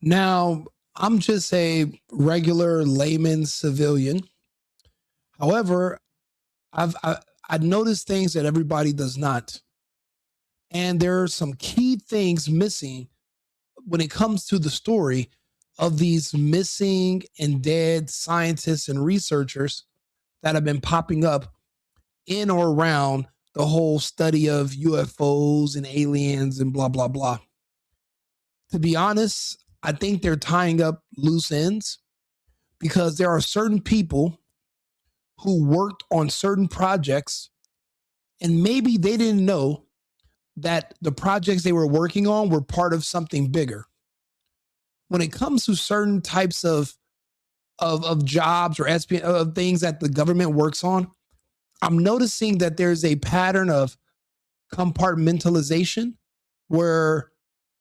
Now, I'm just a regular layman civilian. However, I noticed things that everybody does not. And there are some key things missing when it comes to the story of these missing and dead scientists and researchers that have been popping up in or around the whole study of UFOs and aliens and blah, blah, blah. To be honest, I think they're tying up loose ends because there are certain people who worked on certain projects and maybe they didn't know that the projects they were working on were part of something bigger. When it comes to certain types of jobs or of things that the government works on, I'm noticing that there's a pattern of compartmentalization where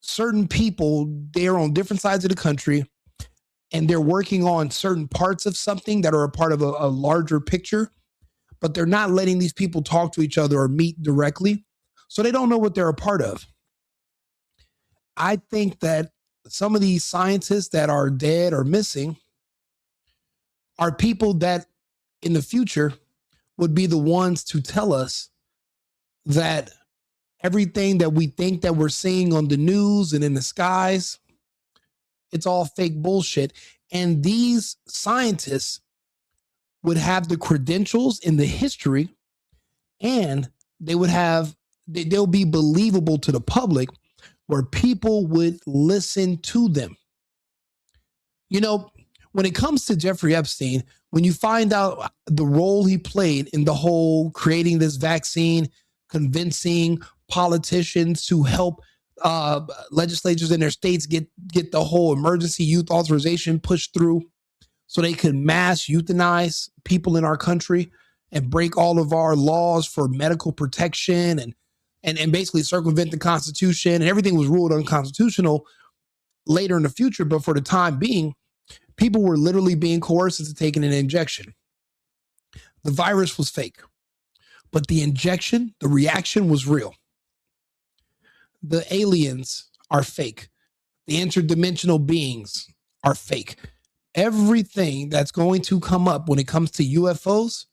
certain people, they're on different sides of the country and they're working on certain parts of something that are a part of a larger picture, but they're not letting these people talk to each other or meet directly. So they don't know what they're a part of. I think that some of these scientists that are dead or missing are people that in the future would be the ones to tell us that everything that we think that we're seeing on the news and in the skies, it's all fake bullshit. And these scientists would have the credentials in the history and they'll be believable to the public where people would listen to them. You know, when it comes to Jeffrey Epstein, when you find out the role he played in the whole creating this vaccine, convincing politicians to help legislatures in their states get the whole emergency youth authorization pushed through so they could mass euthanize people in our country and break all of our laws for medical protection and basically circumvent the Constitution, and everything was ruled unconstitutional later in the future. But for the time being, people were literally being coerced into taking an injection. The virus was fake, but the injection, the reaction was real. The aliens are fake. The interdimensional beings are fake. Everything that's going to come up when it comes to UFOs,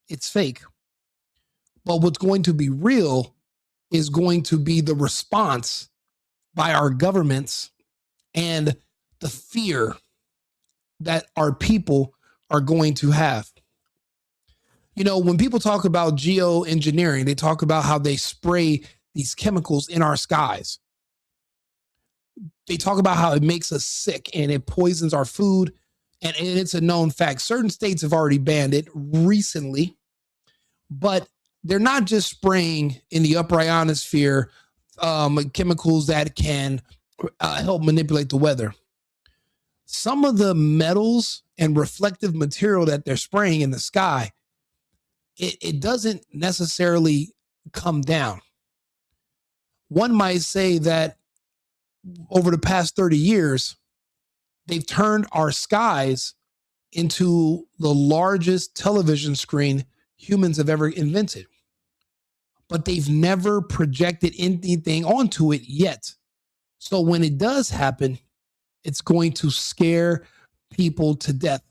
it's fake. But what's going to be real is going to be the response by our governments and the fear that our people are going to have. You know, when people talk about geoengineering, they talk about how they spray these chemicals in our skies. They talk about how it makes us sick and it poisons our food. And it's a known fact. Certain states have already banned it recently, but they're not just spraying in the upper ionosphere chemicals that can help manipulate the weather. Some of the metals and reflective material that they're spraying in the sky, it doesn't necessarily come down. One might say that over the past 30 years, they've turned our skies into the largest television screen humans have ever invented. But they've never projected anything onto it yet. So when it does happen, it's going to scare people to death.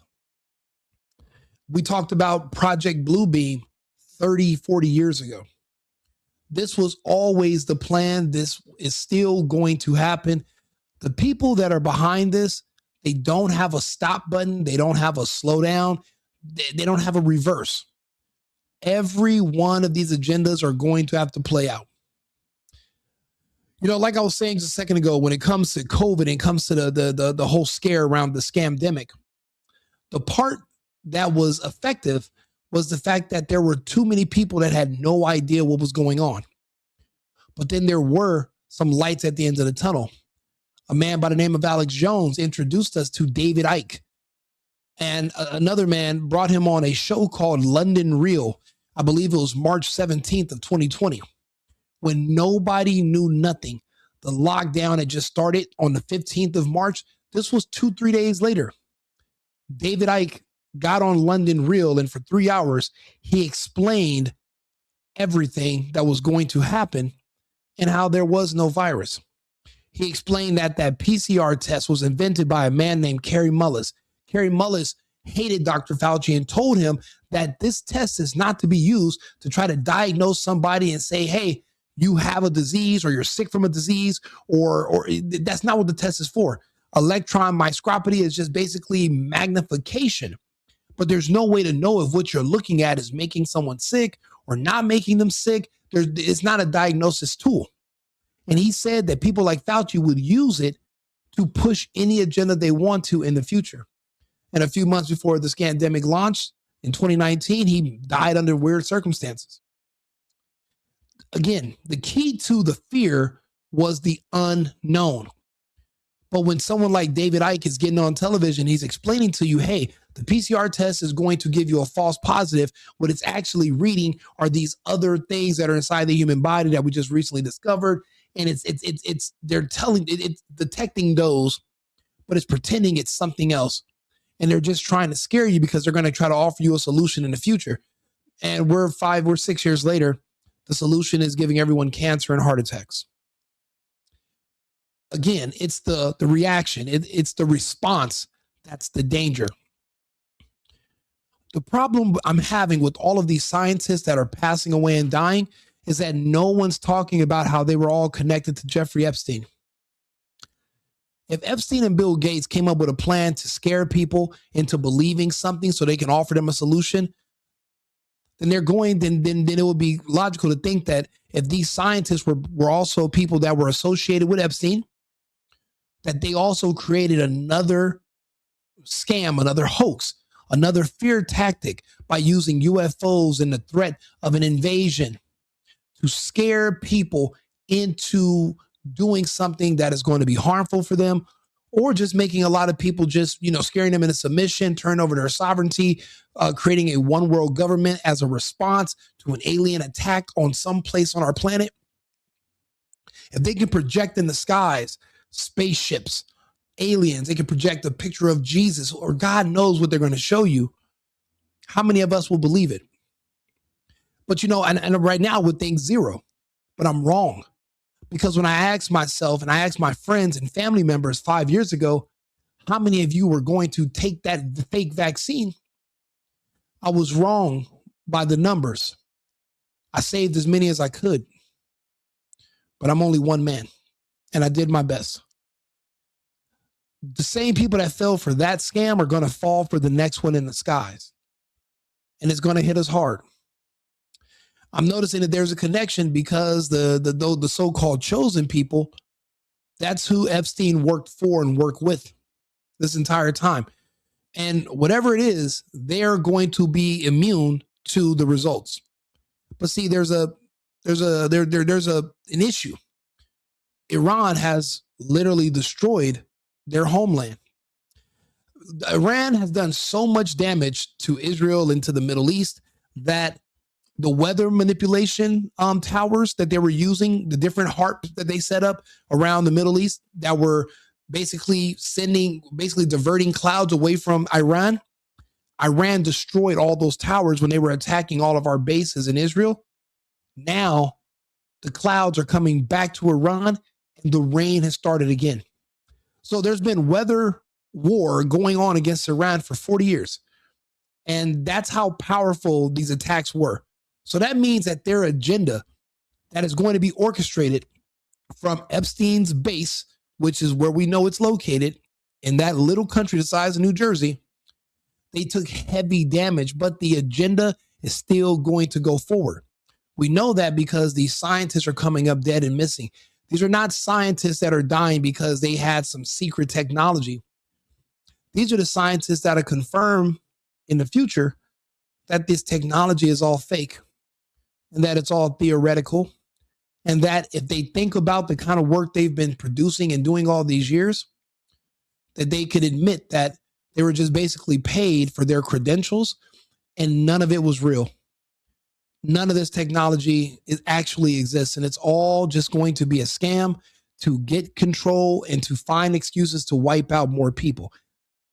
We talked about Project Bluebeam 30, 40 years ago. This was always the plan. This is still going to happen. The people that are behind this, they don't have a stop button. They don't have a slow down. They don't have a reverse. Every one of these agendas are going to have to play out. You know, like I was saying just a second ago, when it comes to COVID and it comes to the whole scare around the scamdemic, the part that was effective was the fact that there were too many people that had no idea what was going on. But then there were some lights at the end of the tunnel. A man by the name of Alex Jones introduced us to David Icke. And another man brought him on a show called London Real. I believe it was March 17th of 2020, when nobody knew nothing. The lockdown had just started on the 15th of March. This was 2-3 days later. David Icke got on London Real, and for 3 hours, he explained everything that was going to happen and how there was no virus. He explained that that PCR test was invented by a man named Kerry Mullis. Kerry Mullis hated Dr. Fauci and told him that this test is not to be used to try to diagnose somebody and say, hey, you have a disease or you're sick from a disease, or that's not what the test is for. Electron microscopy is just basically magnification, but there's no way to know if what you're looking at is making someone sick or not making them sick. It's not a diagnosis tool. And he said that people like Fauci would use it to push any agenda they want to in the future. And a few months before this pandemic launched in 2019, he died under weird circumstances. Again, the key to the fear was the unknown. But when someone like David Icke is getting on television, he's explaining to you, hey, the PCR test is going to give you a false positive. What it's actually reading are these other things that are inside the human body that we just recently discovered. And they're it's detecting those, but it's pretending it's something else. And they're just trying to scare you because they're going to try to offer you a solution in the future. And we're 6 years later, the solution is giving everyone cancer and heart attacks. Again, it's the reaction. It's the response. That's the danger. The problem I'm having with all of these scientists that are passing away and dying is that no one's talking about how they were all connected to Jeffrey Epstein. If Epstein and Bill Gates came up with a plan to scare people into believing something so they can offer them a solution, then then it would be logical to think that if these scientists were also people that were associated with Epstein, that they also created another scam, another hoax, another fear tactic by using UFOs and the threat of an invasion to scare people into doing something that is going to be harmful for them, or just making a lot of people just, scaring them into submission, turn over their sovereignty, creating a one world government as a response to an alien attack on some place on our planet. If they can project in the skies spaceships, aliens, they can project a picture of Jesus, or God knows what they're going to show you, how many of us will believe it? But and right now would think zero, but I'm wrong. Because when I asked myself and I asked my friends and family members 5 years ago, how many of you were going to take that fake vaccine? I was wrong by the numbers. I saved as many as I could, but I'm only one man and I did my best. The same people that fell for that scam are going to fall for the next one in the skies. And it's going to hit us hard. I'm noticing that there's a connection because the so-called chosen people, that's who Epstein worked for and worked with this entire time. And whatever it is, they're going to be immune to the results. But see, there's an issue. Iran has literally destroyed their homeland. Iran has done so much damage to Israel and to the Middle East that the weather manipulation towers that they were using, the different HARPs that they set up around the Middle East that were basically diverting clouds away from Iran. Iran destroyed all those towers when they were attacking all of our bases in Israel. Now the clouds are coming back to Iran and the rain has started again. So there's been weather war going on against Iran for 40 years. And that's how powerful these attacks were. So that means that their agenda that is going to be orchestrated from Epstein's base, which is where we know it's located, in that little country the size of New Jersey, they took heavy damage, but the agenda is still going to go forward. We know that because these scientists are coming up dead and missing. These are not scientists that are dying because they had some secret technology. These are the scientists that are confirmed in the future that this technology is all fake and that it's all theoretical, and that if they think about the kind of work they've been producing and doing all these years, that they could admit that they were just basically paid for their credentials and none of it was real. None of this technology actually exists, and it's all just going to be a scam to get control and to find excuses to wipe out more people.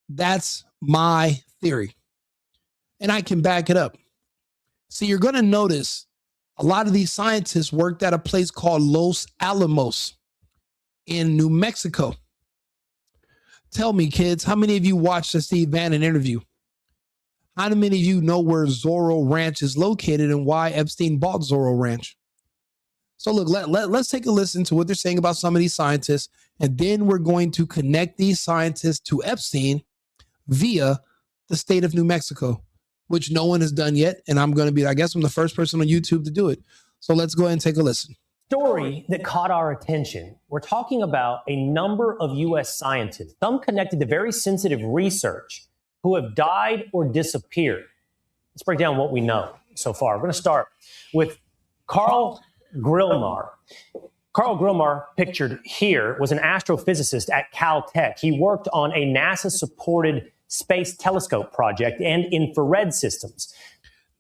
That's my theory. And I can back it up. So you're going to notice a lot of these scientists worked at a place called Los Alamos. in New Mexico. Tell me, kids, how many of you watched the Steve Bannon interview? How many of you know where Zorro Ranch is located and why Epstein bought Zorro Ranch? So look, let's take a listen to what they're saying about some of these scientists, and then we're going to connect these scientists to Epstein via the state of New Mexico, which no one has done yet. And I'm going to be, I guess I'm the first person on YouTube to do it. So let's go ahead and take a listen. Story that caught our attention. We're talking about a number of U.S. scientists, some connected to very sensitive research, who have died or disappeared. Let's break down what we know so far. We're going to start with Carl Grillmar. Carl Grillmar, pictured here, was an astrophysicist at Caltech. He worked on a NASA-supported space telescope project and infrared systems.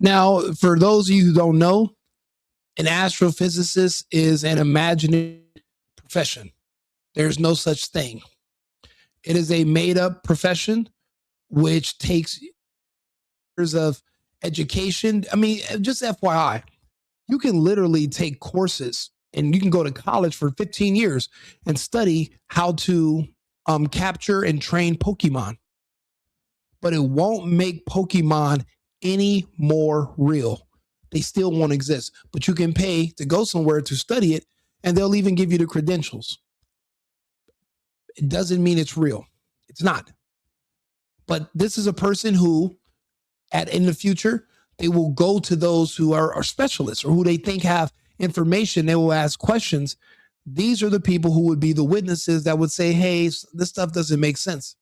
Now, for those of you who don't know, an astrophysicist is an imaginary profession. There's no such thing. It is a made-up profession which takes years of education. I mean, just FYI, you can literally take courses and you can go to college for 15 years and study how to capture and train Pokemon. But it won't make Pokemon any more real. They still won't exist, but you can pay to go somewhere to study it, and they'll even give you the credentials. It doesn't mean it's real. It's not. But this is a person who, in the future, they will go to those who are specialists or who they think have information. They will ask questions. These are the people who would be the witnesses that would say, hey, this stuff doesn't make sense.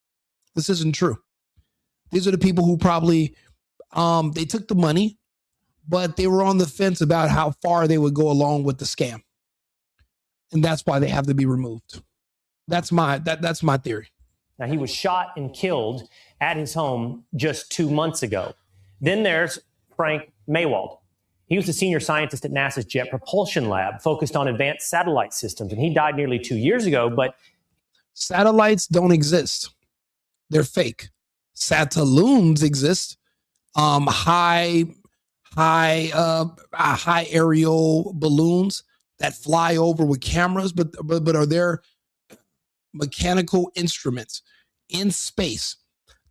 This isn't true. These are the people who probably, they took the money, but they were on the fence about how far they would go along with the scam. And that's why they have to be removed. That's my theory. Now, he was shot and killed at his home just 2 months ago. Then there's Frank Maywald. He was a senior scientist at NASA's Jet Propulsion Lab, focused on advanced satellite systems, and he died nearly 2 years ago. But satellites don't exist. They're fake. Sataloons exist. High aerial balloons that fly over with cameras, but are there mechanical instruments in space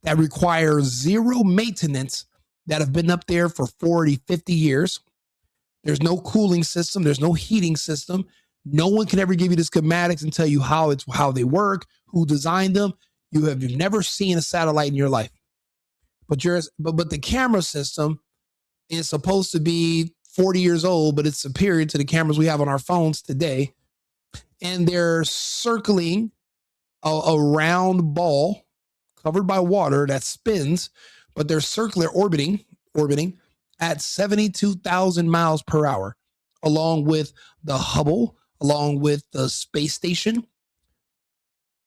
that require zero maintenance that have been up there for 40, 50 years. There's no cooling system. There's no heating system. No one can ever give you the schematics and tell you how they work, who designed them. You've never seen a satellite in your life. But the camera system is supposed to be 40 years old, but it's superior to the cameras we have on our phones today. And they're circling a round ball covered by water that spins, but they're circular orbiting at 72,000 miles per hour, along with the Hubble, along with the space station.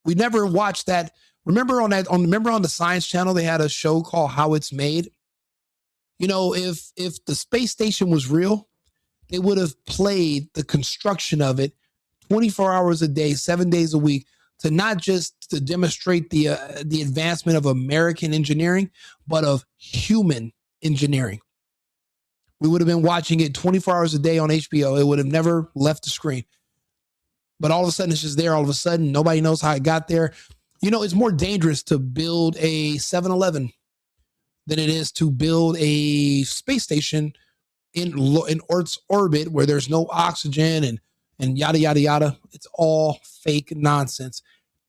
We never watched that. Remember on the Science Channel, they had a show called How It's Made. You know, if the space station was real, they would have played the construction of it 24 hours a day, 7 days a week, to not just to demonstrate the advancement of American engineering, but of human engineering. We would have been watching it 24 hours a day on HBO. It would have never left the screen. But all of a sudden, it's just there. All of a sudden, nobody knows how it got there. You know, it's more dangerous to build a 7-Eleven than it is to build a space station in Earth's orbit where there's no oxygen and yada, yada, yada. It's all fake nonsense.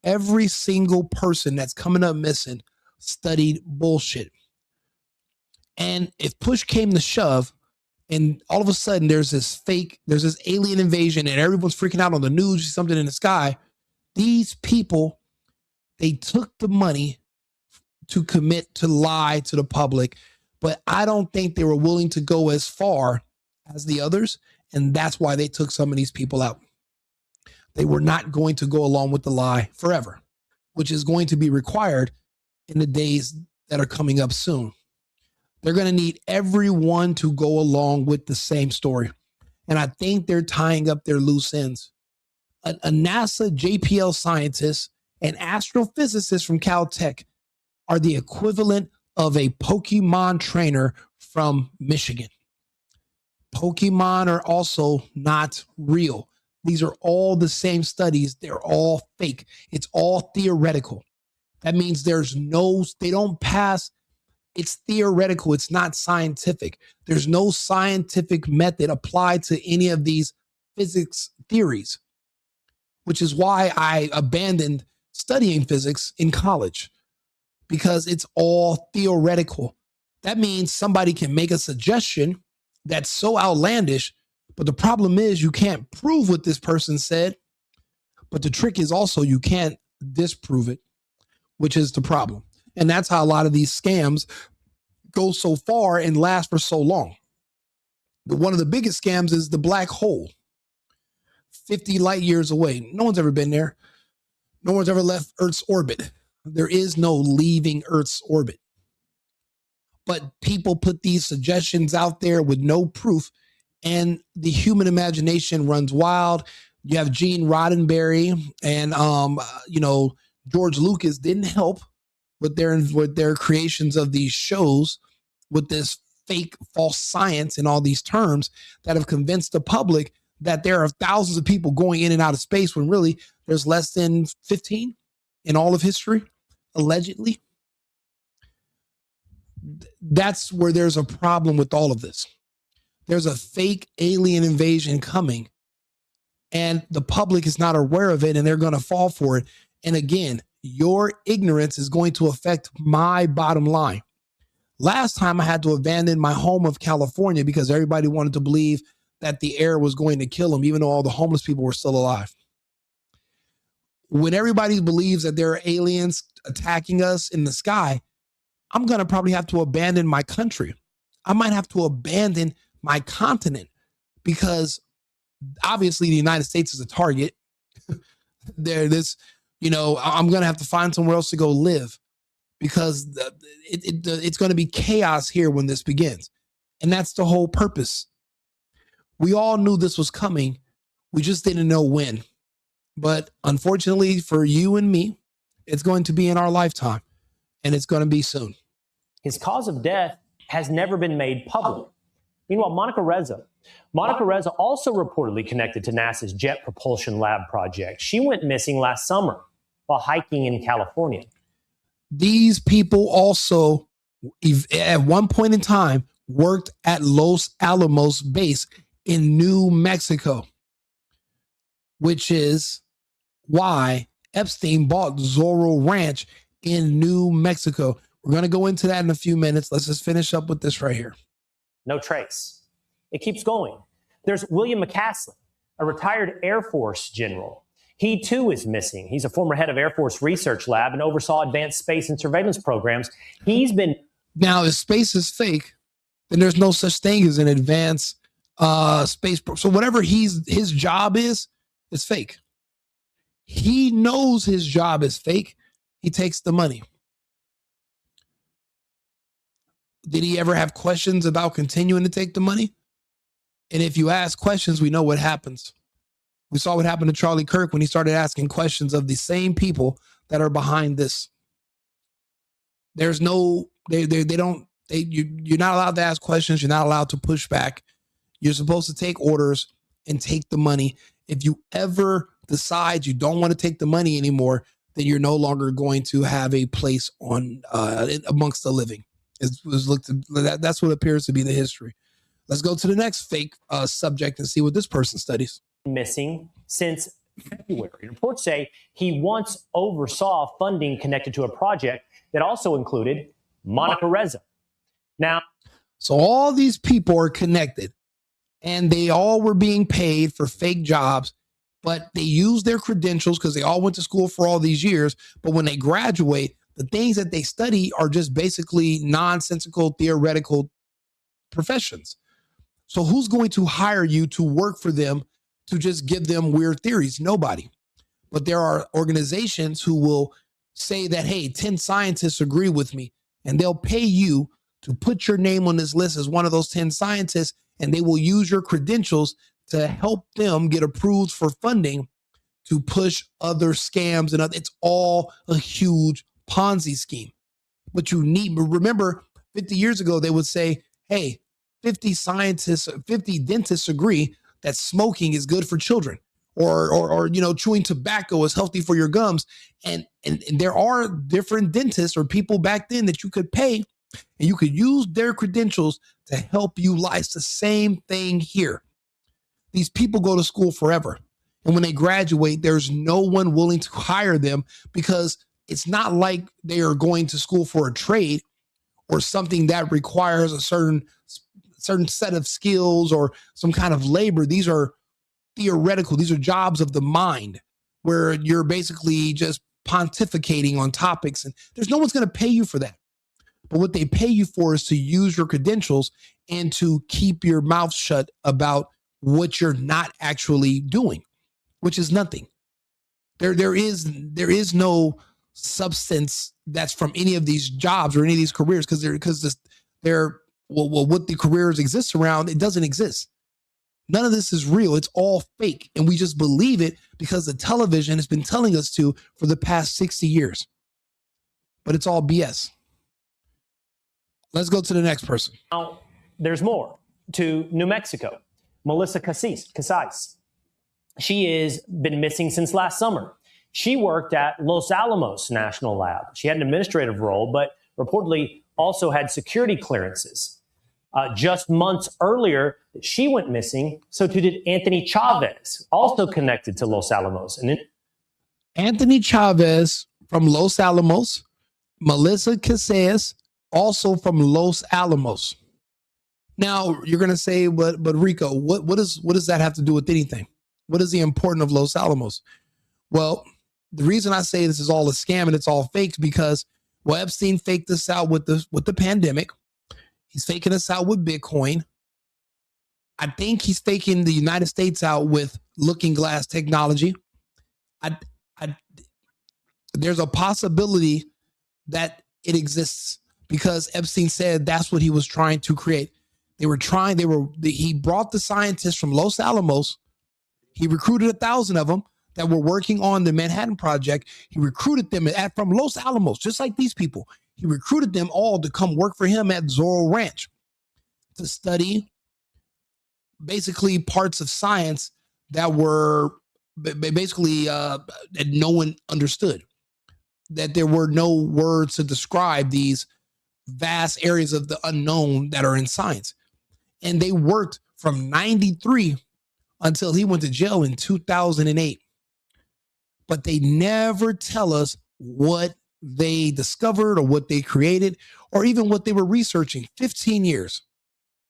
Every single person that's coming up missing studied bullshit. And if push came to shove, and all of a sudden there's this alien invasion and everyone's freaking out on the news, something in the sky, these people, they took the money to commit to lie to the public, but I don't think they were willing to go as far as the others, and that's why they took some of these people out. They were not going to go along with the lie forever, which is going to be required in the days that are coming up soon. They're going to need everyone to go along with the same story. And I think they're tying up their loose ends. A NASA JPL scientist and astrophysicist from Caltech are the equivalent of a Pokemon trainer from Michigan. Pokemon are also not real. These are all the same studies. They're all fake. It's all theoretical. That means they don't pass. It's theoretical. It's not scientific. There's no scientific method applied to any of these physics theories, which is why I abandoned studying physics in college, because it's all theoretical. That means somebody can make a suggestion that's so outlandish, but the problem is you can't prove what this person said. But the trick is also you can't disprove it, which is the problem. And that's how a lot of these scams go so far and last for so long. One of the biggest scams is the black hole, 50 light years away. No one's ever been there. No one's ever left Earth's orbit. There is no leaving Earth's orbit. But people put these suggestions out there with no proof, and the human imagination runs wild. You have Gene Roddenberry and George Lucas didn't help with their creations of these shows with this fake false science and all these terms that have convinced the public that there are thousands of people going in and out of space when really there's less than 15 in all of history, allegedly. That's where there's a problem with all of this. There's a fake alien invasion coming, and the public is not aware of it, and they're going to fall for it. And again, your ignorance is going to affect my bottom line. Last time I had to abandon my home of California because everybody wanted to believe that the air was going to kill them, even though all the homeless people were still alive. When everybody believes that there are aliens attacking us in the sky, I'm going to probably have to abandon my country. I might have to abandon my continent because obviously the United States is a target. I'm going to have to find somewhere else to go live because it's going to be chaos here when this begins. And that's the whole purpose. We all knew this was coming. We just didn't know when. But unfortunately for you and me, it's going to be in our lifetime, and it's going to be soon. His cause of death has never been made public. Meanwhile, Monica Reza also reportedly connected to NASA's Jet Propulsion Lab project. She went missing last summer while hiking in California. These people also, at one point in time, worked at Los Alamos base in New Mexico, which is why Epstein bought Zorro Ranch in New Mexico. We're going to go into that in a few minutes. Let's just finish up with this right here. No trace. It keeps going. There's William McCaslin, a retired Air Force general. He too is missing. He's a former head of Air Force Research Lab and oversaw advanced space and surveillance programs. Now, if space is fake, then there's no such thing as an advanced space. So whatever his job is fake. He knows his job is fake. He takes the money. Did he ever have questions about continuing to take the money? And if you ask questions, we know what happens. We saw what happened to Charlie Kirk when he started asking questions of the same people that are behind this. There's no, you're not allowed to ask questions. You're not allowed to push back. You're supposed to take orders and take the money. If you ever decide you don't want to take the money anymore, then you're no longer going to have a place on amongst the living. That's what appears to be the history. Let's go to the next fake subject and see what this person studies. Missing since February. Reports say he once oversaw funding connected to a project that also included Monica Reza. So all these people are connected, and they all were being paid for fake jobs, but they used their credentials because they all went to school for all these years. But when they graduate, the things that they study are just basically nonsensical, theoretical professions. So who's going to hire you to work for them to just give them weird theories? Nobody. But there are organizations who will say that, hey, 10 scientists agree with me, and they'll pay you to put your name on this list as one of those 10 scientists, and they will use your credentials to help them get approved for funding to push other scams. And it's all a huge Ponzi scheme. But remember, 50 years ago, they would say, hey, 50 dentists agree that smoking is good for children. or chewing tobacco is healthy for your gums. And there are different dentists or people back then that you could pay and you could use their credentials to help you lie. It's the same thing here. These people go to school forever. And when they graduate, there's no one willing to hire them because it's not like they are going to school for a trade or something that requires a certain set of skills or some kind of labor. These are theoretical. These are jobs of the mind where you're basically just pontificating on topics, and there's no one's going to pay you for that. But what they pay you for is to use your credentials and to keep your mouth shut about what you're not actually doing, which is nothing. There is no substance that's from any of these jobs or any of these careers because what the careers exist around, it doesn't exist. None of this is real. It's all fake. And we just believe it because the television has been telling us to for the past 60 years. But it's all BS. Let's go to the next person. Now, there's more. To New Mexico, Melissa Casais. She has been missing since last summer. She worked at Los Alamos National Lab. She had an administrative role, but reportedly also had security clearances. Just months earlier, she went missing. So too did Anthony Chavez, also connected to Los Alamos. And then Anthony Chavez from Los Alamos, Melissa Casais, also from Los Alamos. Now you're going to say, but Rico, what does that have to do with anything? What is the importance of Los Alamos? Well, the reason I say this is all a scam and it's all fake because Epstein faked this out with the pandemic. He's faking us out with Bitcoin. I think he's faking the United States out with looking glass technology. There's a possibility that it exists because Epstein said that's what he was trying to create. He brought the scientists from Los Alamos. He recruited 1,000 of them that were working on the Manhattan Project. He recruited them from Los Alamos, just like these people. He recruited them all to come work for him at Zorro Ranch to study basically parts of science that were basically that no one understood, that there were no words to describe these vast areas of the unknown that are in science. And they worked from 93 until he went to jail in 2008. But they never tell us what they discovered or what they created or even what they were researching. 15 years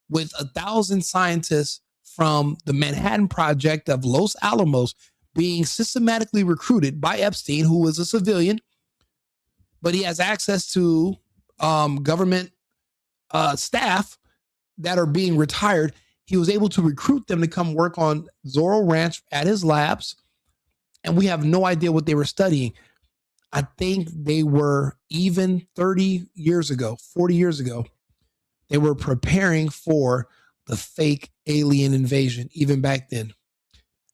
with 1,000 scientists from the Manhattan Project of Los Alamos being systematically recruited by Epstein, who was a civilian, but he has access to government staff that are being retired. He was able to recruit them to come work on Zorro Ranch at his labs. And we have no idea what they were studying. I think they were even 30 years ago, 40 years ago, they were preparing for the fake alien invasion, even back then.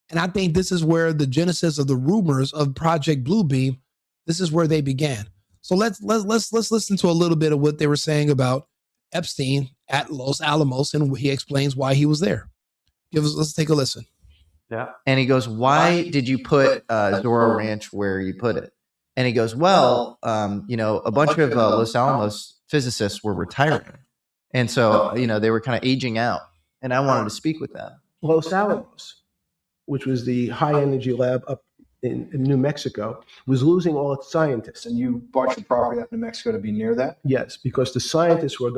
And I think this is where the genesis of the rumors of Project Bluebeam, this is where they began. So let's listen to a little bit of what they were saying about Epstein at Los Alamos, and he explains why he was there. Let's take a listen. Yeah. And he goes, why did you put Zorro Ranch where you put it? And he goes, well, a bunch of Los Alamos physicists were retiring. And so, they were kind of aging out. And I wanted to speak with them. Los Alamos, which was the high energy lab up in New Mexico, was losing all its scientists. And you bought your property up in New Mexico to be near that? Yes, because the scientists were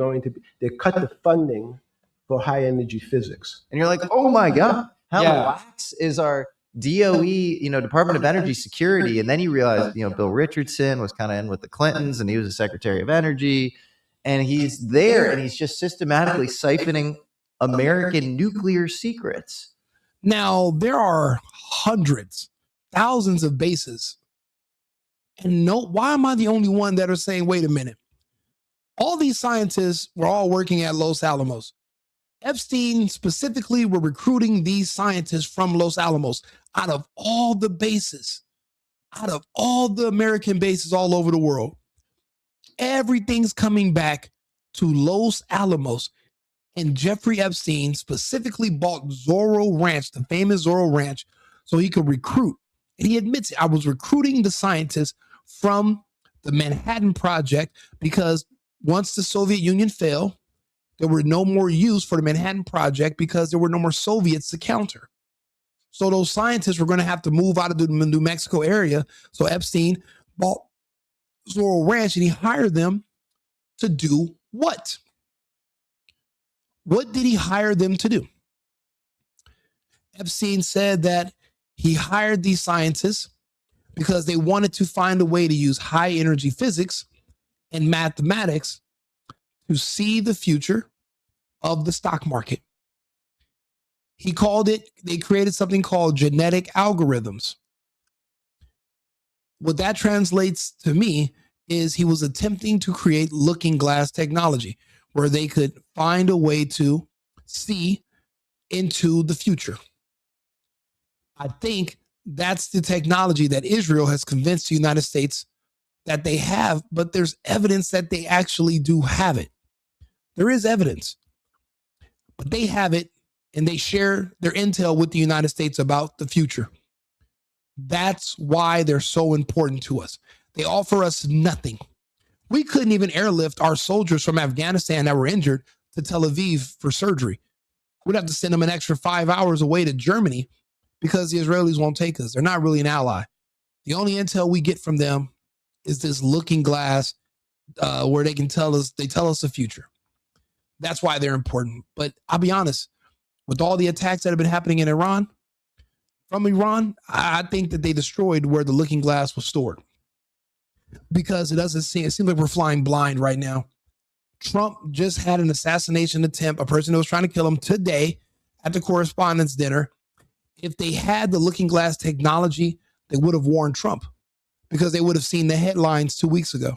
they cut the funding for high energy physics. And you're like, oh my God. How lax is our DOE, Department of Energy Security? And then you realize, Bill Richardson was kind of in with the Clintons and he was the Secretary of Energy. And he's there and he's just systematically siphoning American nuclear secrets. Now, there are hundreds, thousands of bases. And why am I the only one that are saying, wait a minute? All these scientists were all working at Los Alamos. Epstein specifically were recruiting these scientists from Los Alamos out of all the bases, out of all the American bases all over the world. Everything's coming back to Los Alamos. And Jeffrey Epstein specifically bought Zorro Ranch, the famous Zorro Ranch, so he could recruit. And he admits, I was recruiting the scientists from the Manhattan Project because once the Soviet Union fell, there were no more use for the Manhattan Project because there were no more Soviets to counter. So those scientists were going to have to move out of the New Mexico area. So Epstein bought Zorro Ranch and he hired them to do what? What did he hire them to do? Epstein said that he hired these scientists because they wanted to find a way to use high energy physics and mathematics to see the future of the stock market. He called it, they created something called genetic algorithms. What that translates to me is he was attempting to create looking glass technology where they could find a way to see into the future. I think that's the technology that Israel has convinced the United States that they have, but there's evidence that they actually do have it. There is evidence, but they have it and they share their intel with the United States about the future. That's why they're so important to us. They offer us nothing. We couldn't even airlift our soldiers from Afghanistan that were injured to Tel Aviv for surgery. We'd have to send them an extra 5 hours away to Germany because the Israelis won't take us. They're not really an ally. The only intel we get from them is this looking glass where they tell us the future. That's why they're important. But I'll be honest, with all the attacks that have been happening in Iran, from Iran, I think that they destroyed where the looking glass was stored. Because it seems like we're flying blind right now. Trump just had an assassination attempt, a person that was trying to kill him today at the correspondence dinner. If they had the looking glass technology, they would have warned Trump because they would have seen the headlines 2 weeks ago.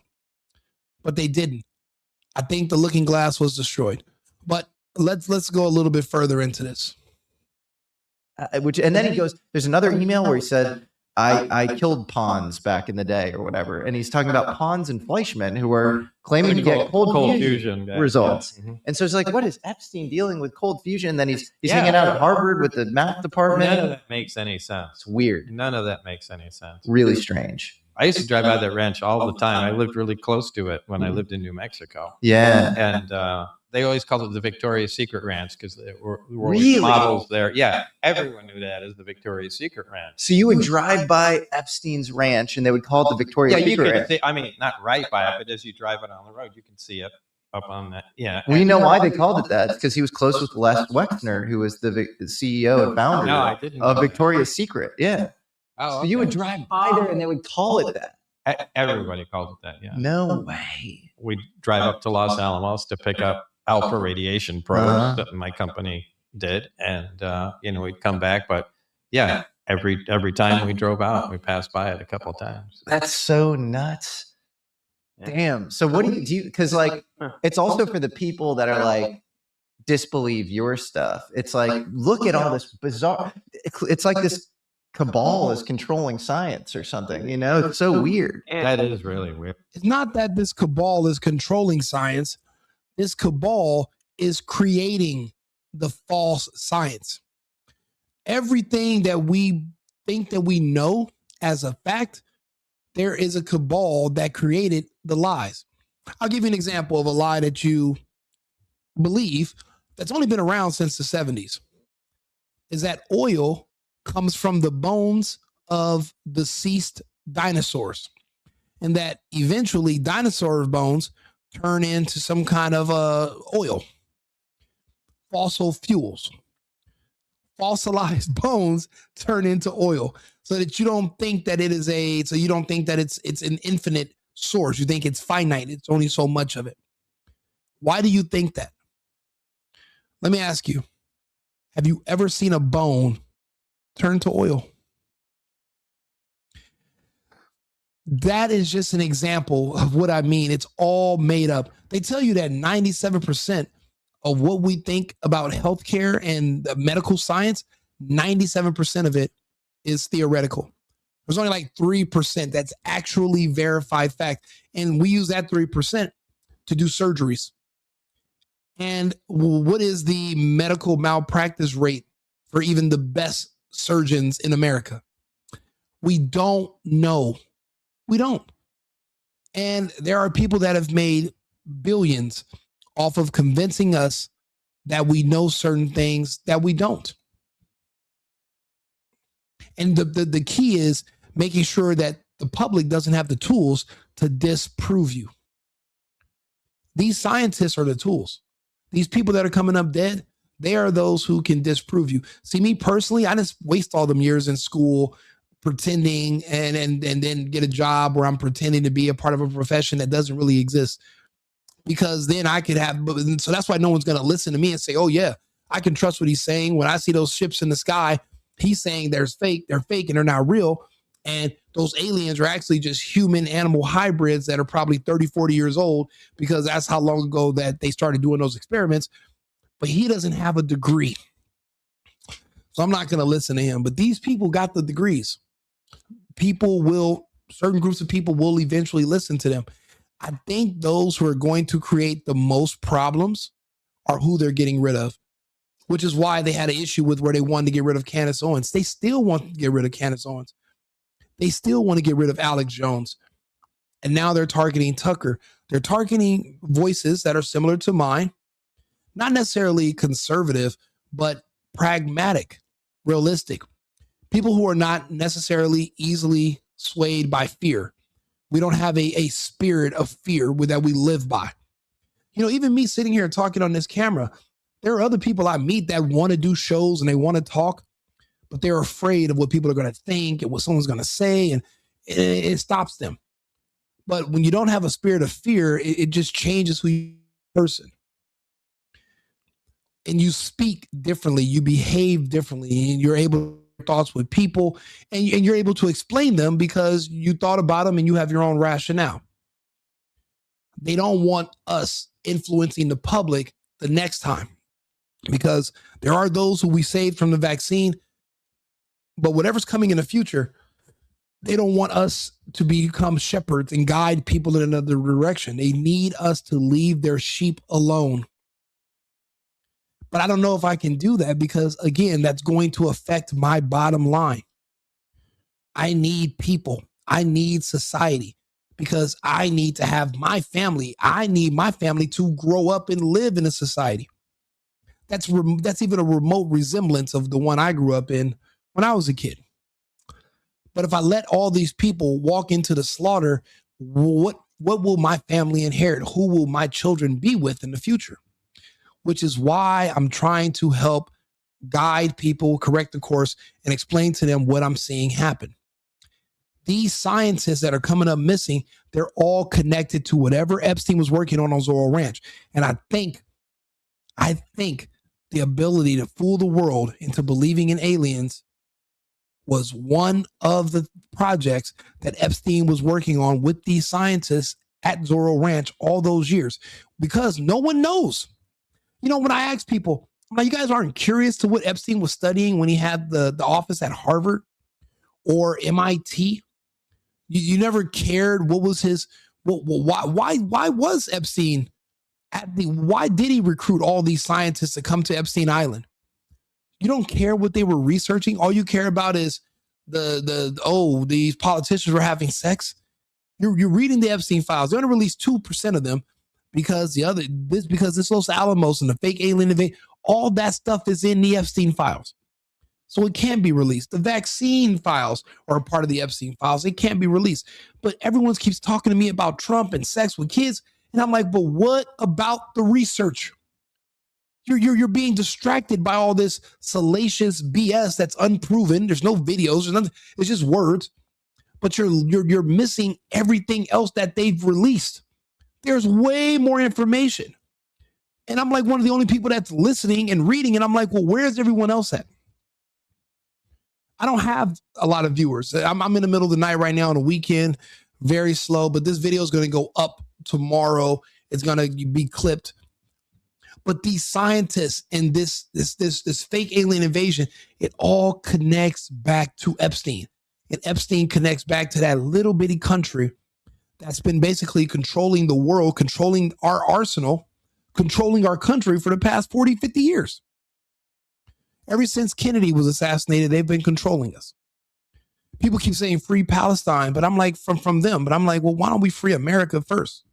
But they didn't. I think the looking glass was destroyed. But let's go a little bit further into this. And then he goes, there's another email where he said, I killed pawns back in the day or whatever. And he's talking about Pons and Fleischman who are claiming to get cold fusion results. Yeah. And so it's like, what is Epstein dealing with cold fusion? And then he's hanging out at Harvard with the math department. None of that makes any sense. It's weird. None of that makes any sense. Really strange. I used to drive by that ranch all the time. I lived really close to it when I lived in New Mexico. Yeah. And they always called it the Victoria's Secret Ranch because there were Really? models there. Yeah, everyone knew that as the Victoria's Secret Ranch. So you would drive by Epstein's ranch and they would call it the Victoria's Yeah, you Secret could Ranch. see, I mean, not right by it, but as you drive it on the road, you can see it up on that. Yeah. We know why they called it that. It's because he was close with Les Wexner, who was the CEO and founder No, I didn't of know that. Victoria's Secret. Yeah. Oh, So you would okay. drive by there and they would call it that. Everybody called it that, yeah. No way. We'd drive up to Los Alamos to pick up alpha radiation probes that my company did. And, we'd come back. But, yeah, every time we drove out, we passed by it a couple of times. That's so nuts. Damn. So what do you because like it's also for the people that are like disbelieve your stuff. It's like look at all this bizarre it's like this cabal is controlling science or something, It's so weird. That is really weird. It's not that this cabal is controlling science. This cabal is creating the false science. Everything that we think that we know as a fact, there is a cabal that created the lies. I'll give you an example of a lie that you believe that's only been around since the 70s. Is that oil comes from the bones of deceased dinosaurs, and that eventually dinosaur bones turn into some kind of oil, fossil fuels. Fossilized bones turn into oil, so that you don't think that it's an infinite source. You think it's finite. It's only so much of it. Why do you think that? Let me ask you, have you ever seen a bone turn to oil? That is just an example of what I mean. It's all made up. They tell you that 97% of what we think about healthcare and medical science, 97% of it is theoretical. There's only like 3% that's actually verified fact. And we use that 3% to do surgeries. And what is the medical malpractice rate for even the best surgeons in America. We don't know. We don't. And there are people that have made billions off of convincing us that we know certain things that we don't. And the key is making sure that the public doesn't have the tools to disprove you. These scientists are the tools. These people that are coming up dead, they are those who can disprove you. See, me personally, I just waste all them years in school pretending and then get a job where I'm pretending to be a part of a profession that doesn't really exist. Because then I could have, so that's why no one's going to listen to me and say, oh yeah, I can trust what he's saying. When I see those ships in the sky, he's saying they're fake and they're not real. And those aliens are actually just human animal hybrids that are probably 30, 40 years old, because that's how long ago that they started doing those experiments. But he doesn't have a degree. So I'm not going to listen to him. But these people got the degrees. Certain groups of people will eventually listen to them. I think those who are going to create the most problems are who they're getting rid of, which is why they had an issue with where they wanted to get rid of Candace Owens. They still want to get rid of Candace Owens. They still want to get rid of Alex Jones. And now they're targeting Tucker. They're targeting voices that are similar to mine, not necessarily conservative, but pragmatic, realistic. People who are not necessarily easily swayed by fear. We don't have a spirit of fear that we live by. Even me sitting here talking on this camera, there are other people I meet that want to do shows and they want to talk, but they're afraid of what people are going to think and what someone's going to say, and it stops them. But when you don't have a spirit of fear, it just changes who you are as a person. And you speak differently, you behave differently, and you're able to share thoughts with people, and you're able to explain them because you thought about them and you have your own rationale. They don't want us influencing the public the next time, because there are those who we saved from the vaccine, but whatever's coming in the future, they don't want us to become shepherds and guide people in another direction. They need us to leave their sheep alone. But I don't know if I can do that because, again, that's going to affect my bottom line. I need people. I need society because I need to have my family. I need my family to grow up and live in a society. That's even a remote resemblance of the one I grew up in when I was a kid. But if I let all these people walk into the slaughter, what will my family inherit? Who will my children be with in the future? Which is why I'm trying to help guide people, correct the course, and explain to them what I'm seeing happen. These scientists that are coming up missing, they're all connected to whatever Epstein was working on Zorro Ranch. And I think the ability to fool the world into believing in aliens was one of the projects that Epstein was working on with these scientists at Zorro Ranch all those years, because no one knows. When I ask people, I'm like, you guys aren't curious to what Epstein was studying when he had the office at Harvard or MIT? You never cared what was his, why was Epstein why did he recruit all these scientists to come to Epstein Island? You don't care what they were researching. All you care about is these politicians were having sex. You're reading the Epstein files. They're going to release 2% of them because this Los Alamos and the fake alien invasion, all that stuff is in the Epstein files. So it can't be released. The vaccine files are a part of the Epstein files. It can't be released. But everyone keeps talking to me about Trump and sex with kids. And I'm like, but what about the research? You're being distracted by all this salacious BS that's unproven. There's no videos. There's nothing. It's just words. But you're missing everything else that they've released. There's way more information. And I'm like one of the only people that's listening and reading. And I'm like, well, where's everyone else at? I don't have a lot of viewers. I'm in the middle of the night right now on a weekend, very slow. But this video is going to go up tomorrow. It's going to be clipped. But these scientists and this fake alien invasion, it all connects back to Epstein. And Epstein connects back to that little bitty country that's been basically controlling the world, controlling our arsenal, controlling our country for the past 40, 50 years. Ever since Kennedy was assassinated, they've been controlling us. People keep saying free Palestine, but I'm like, from them, but I'm like, well, why don't we free America first?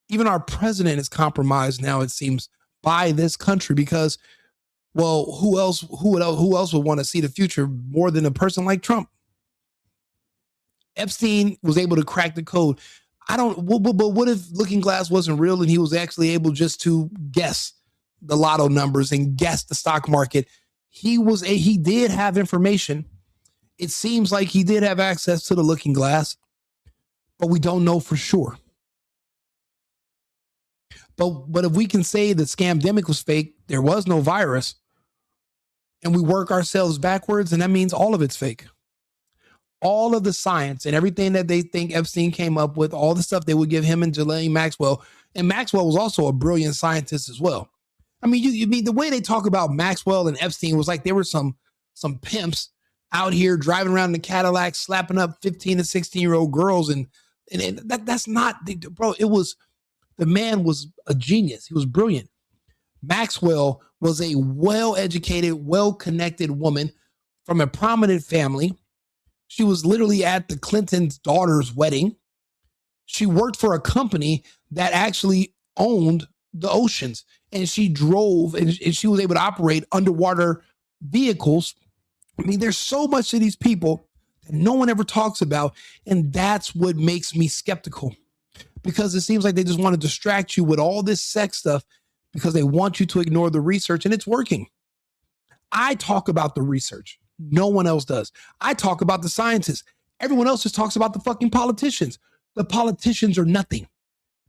Even our president is compromised now, it seems, by this country because, well, who else would want to see the future more than a person like Trump? Epstein was able to crack the code. But what if Looking Glass wasn't real and he was actually able just to guess the lotto numbers and guess the stock market? He did have information. It seems like he did have access to the Looking Glass, but we don't know for sure. But if we can say that Scamdemic was fake, there was no virus, and we work ourselves backwards, and that means all of it's fake. All of the science and everything that they think Epstein came up with, all the stuff they would give him and Ghislaine Maxwell, and Maxwell was also a brilliant scientist as well. I mean, you mean the way they talk about Maxwell and Epstein was like they were some pimps out here driving around in the Cadillac, slapping up 15 to 16-year-old girls, and that's not, bro. It was, the man was a genius. He was brilliant. Maxwell was a well-educated, well-connected woman from a prominent family. She was literally at the Clinton's daughter's wedding. She worked for a company that actually owned the oceans, and she drove and she was able to operate underwater vehicles. I mean, there's so much to these people that no one ever talks about, and that's what makes me skeptical, because it seems like they just want to distract you with all this sex stuff because they want you to ignore the research, and it's working. I talk about the research. No one else does. I talk about the scientists. Everyone else just talks about the fucking politicians. The politicians are nothing.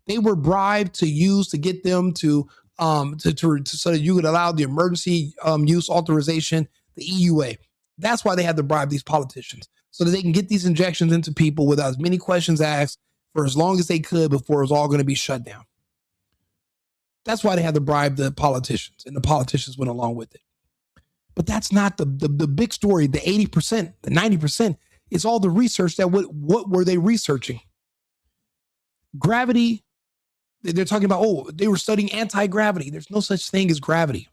They were bribed to use to get them to so that you could allow the emergency use authorization, the EUA. That's why they had to bribe these politicians, so that they can get these injections into people without as many questions asked for as long as they could before it was all going to be shut down. That's why they had to bribe the politicians, and the politicians went along with it. But that's not the big story. The 80%, the 90% is all the research that what were they researching? Gravity. They're talking about, they were studying anti-gravity. There's no such thing as gravity.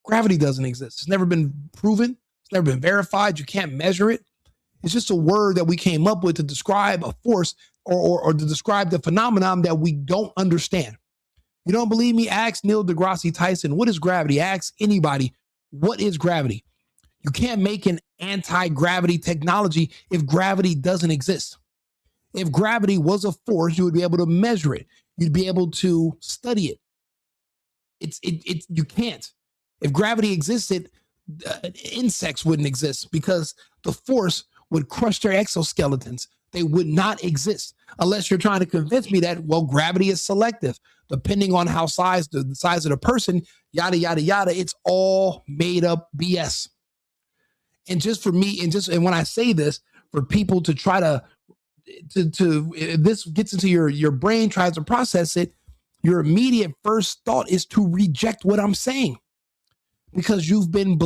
Gravity doesn't exist. It's never been proven. It's never been verified. You can't measure it. It's just a word that we came up with to describe a force or to describe the phenomenon that we don't understand. You don't believe me? Ask Neil deGrasse Tyson, what is gravity? Ask anybody, what is gravity? You can't make an anti-gravity technology if gravity doesn't exist. If gravity was a force, you would be able to measure it. You'd be able to study it. You can't. If gravity existed, insects wouldn't exist because the force would crush their exoskeletons. They would not exist unless you're trying to convince me that, well, gravity is selective. Depending on how the size of the person, yada, yada, yada, it's all made up BS. And just for me, and when I say this, for people to try to this gets into your brain, tries to process it, your immediate first thought is to reject what I'm saying, because you've been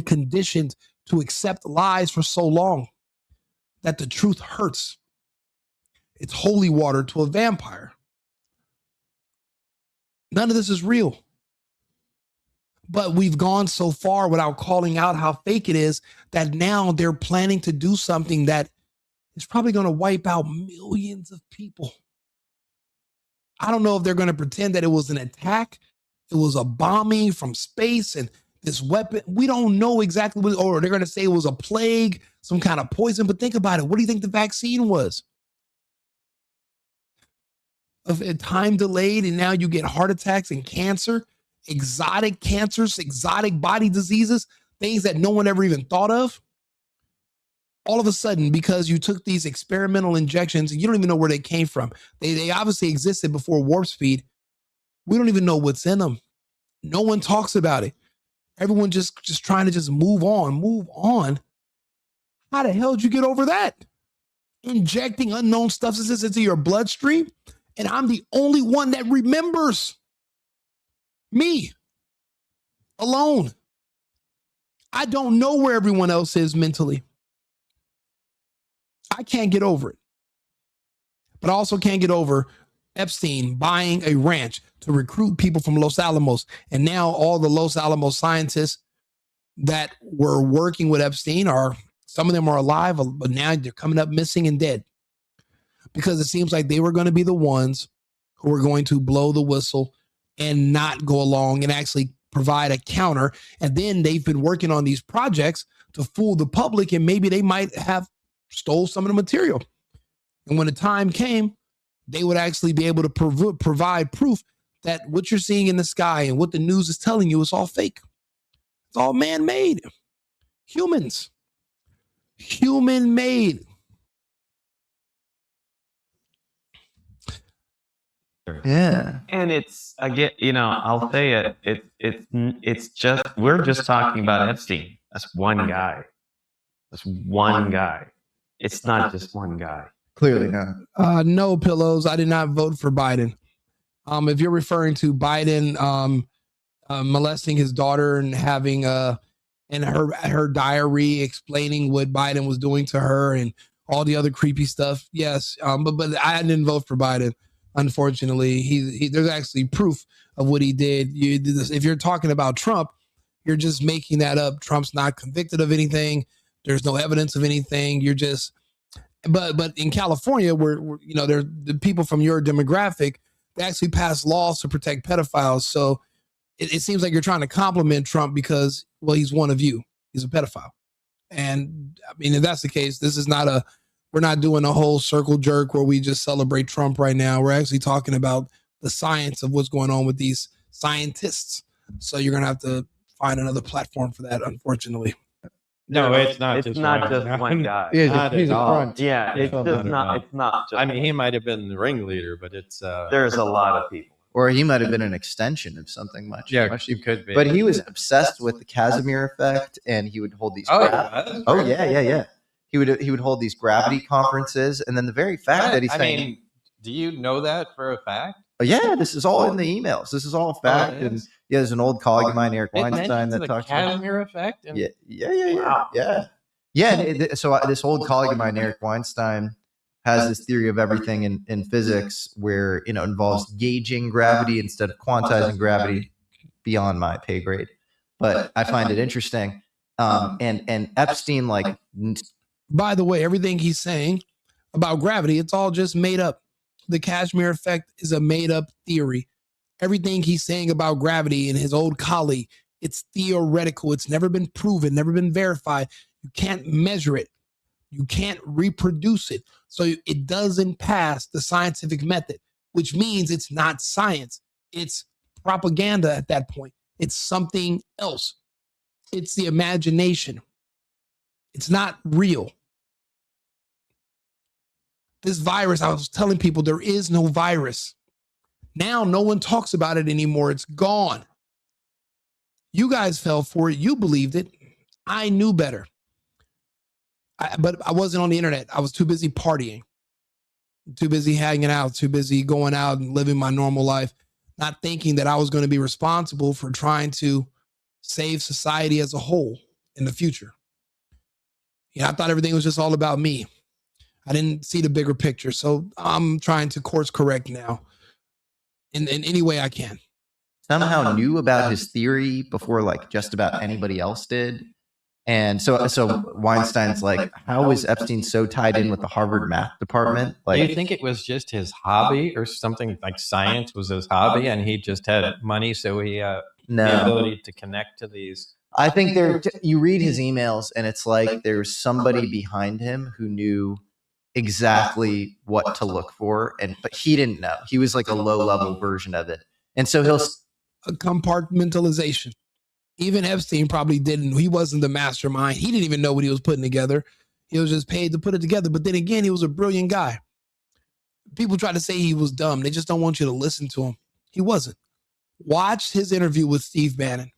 conditioned to accept lies for so long that the truth hurts. It's holy water to a vampire. None of this is real. But we've gone so far without calling out how fake it is that now they're planning to do something that is probably going to wipe out millions of people. I don't know if they're going to pretend that it was an attack, it was a bombing from space, and this weapon, we don't know exactly what, or they're going to say it was a plague, some kind of poison. But think about it. What do you think the vaccine was? Of a time delayed, and now you get heart attacks and cancer, exotic cancers, exotic body diseases, things that no one ever even thought of. All of a sudden, because you took these experimental injections and you don't even know where they came from. They obviously existed before warp speed. We don't even know what's in them. No one talks about it. Everyone just trying to just move on. How the hell did you get over that? Injecting unknown substances into your bloodstream, and I'm the only one that remembers. Me. Alone. I don't know where everyone else is mentally. I can't get over it. But I also can't get over Epstein buying a ranch to recruit people from Los Alamos. And now all the Los Alamos scientists that were working with Epstein some of them are alive, but now they're coming up missing and dead. Because it seems like they were going to be the ones who were going to blow the whistle and not go along and actually provide a counter. And then they've been working on these projects to fool the public, and maybe they might have stole some of the material. And when the time came, they would actually be able to provide proof that what you're seeing in the sky and what the news is telling you is all fake. It's all man-made. Humans. Human-made. Yeah. And it's again, I'll say it. It's just we're just talking about Epstein. That's one guy. That's one guy. It's not just one guy. Clearly not. No, Pillows. I did not vote for Biden. If you're referring to Biden molesting his daughter and having and her diary explaining what Biden was doing to her and all the other creepy stuff, yes. But I didn't vote for Biden. Unfortunately, there's actually proof of what he did. If you're talking about Trump, you're just making that up. Trump's not convicted of anything. There's no evidence of anything. You're just, but in California, where there's the people from your demographic, they actually pass laws to protect pedophiles. So it seems like you're trying to compliment Trump because, well, he's one of you. He's a pedophile. And I mean, if that's the case, we're not doing a whole circle jerk where we just celebrate Trump right now. We're actually talking about the science of what's going on with these scientists. So you're going to have to find another platform for that, unfortunately. No, it's not. It's not just one guy. He's a front. Yeah, it's just not. It's not. Just I mean, he might have been the ringleader, but it's there's a lot of people. Or he might have been an extension of something much. he could be. But he was obsessed with the Casimir effect, and he would hold these. Yeah. He would hold these gravity conferences, and then the very fact that he's saying, I mean, do you know that for a fact? oh, yeah, this is all in the emails. This is all fact. And yeah, there's an old colleague of mine, Eric Weinstein, that talks about Casimir effect. Yeah. So this old colleague of mine, Eric Weinstein, has this theory of everything in physics where involves gauging gravity instead of quantizing gravity. Beyond my pay grade, but I find it interesting. And Epstein, like, by the way, everything he's saying about gravity, it's all just made up. The Casimir effect is a made up theory. Everything he's saying about gravity and his old colleague, it's theoretical. It's never been proven, never been verified. You can't measure it. You can't reproduce it. So it doesn't pass the scientific method, which means it's not science. It's propaganda at that point. It's something else. It's the imagination. It's not real. This virus, I was telling people there is no virus. Now no one talks about it anymore. It's gone. You guys fell for it. You believed it. I knew better. But I wasn't on the internet. I was too busy partying, too busy hanging out, too busy going out and living my normal life, not thinking that I was going to be responsible for trying to save society as a whole in the future. I thought everything was just all about me. I didn't see the bigger picture. So I'm trying to course correct now in any way I can. Somehow knew about his theory before like just about anybody else did. And so Weinstein's like, how was Epstein so tied in with the Harvard math department? Like, do you think it was just his hobby or something, like science was his hobby and he just had money, so he had the ability to connect to these? I think you read his emails and it's like there's somebody behind him who knew exactly what to look for, but he didn't know. He was like a low-level version of it. And so he'll a compartmentalization. Even Epstein probably didn't. He wasn't the mastermind. He didn't even know what he was putting together. He was just paid to put it together. But then again, he was a brilliant guy. People try to say he was dumb. They just don't want you to listen to him. He wasn't. Watch his interview with Steve Bannon.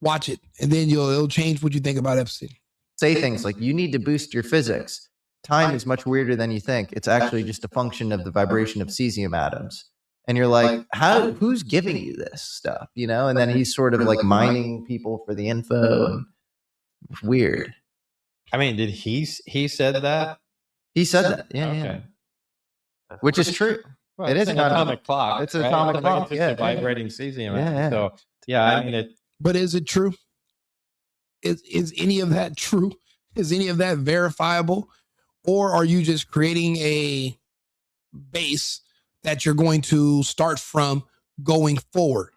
Watch it, and then it'll change what you think about Epstein. Say things like, you need to boost your physics. Time is much weirder than you think. It's actually just a function of the vibration of cesium atoms. And you're like, who's giving you this stuff? And then he's sort of like mining people for the info. Weird. I mean, did he said that? He said that. Yeah. Okay. Which is true. Well, It it's is an kind of- atomic clock. it's an right? atomic It's clock, just yeah. a vibrating cesium. Yeah. So yeah, I mean But is it true? Is any of that true? Is any of that verifiable? Or are you just creating a base that you're going to start from going forward,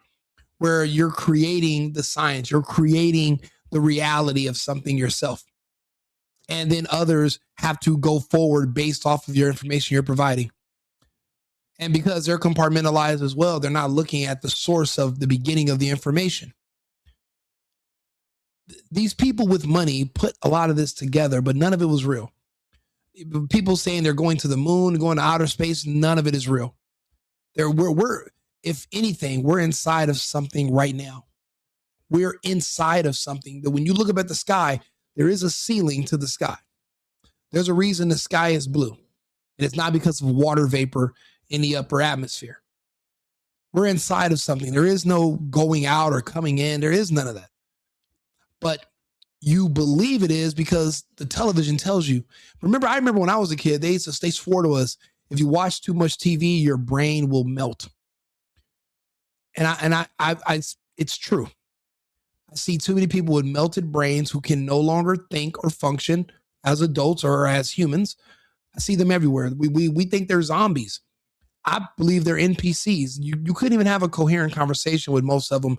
where you're creating the science, you're creating the reality of something yourself. And then others have to go forward based off of your information you're providing. And because they're compartmentalized as well, they're not looking at the source of the beginning of the information. These people with money put a lot of this together, but none of it was real. People saying they're going to the moon, going to outer space, none of it is real. We're if anything, we're inside of something right now. We're inside of something that when you look up at the sky, there is a ceiling to the sky. There's a reason the sky is blue. And it's not because of water vapor in the upper atmosphere. We're inside of something. There is no going out or coming in. There is none of that. But you believe it is because the television tells you. I remember when I was a kid, they swore to us, if you watch too much TV, your brain will melt. And it's true. I see too many people with melted brains who can no longer think or function as adults or as humans. I see them everywhere. We think they're zombies. I believe they're NPCs. You couldn't even have a coherent conversation with most of them.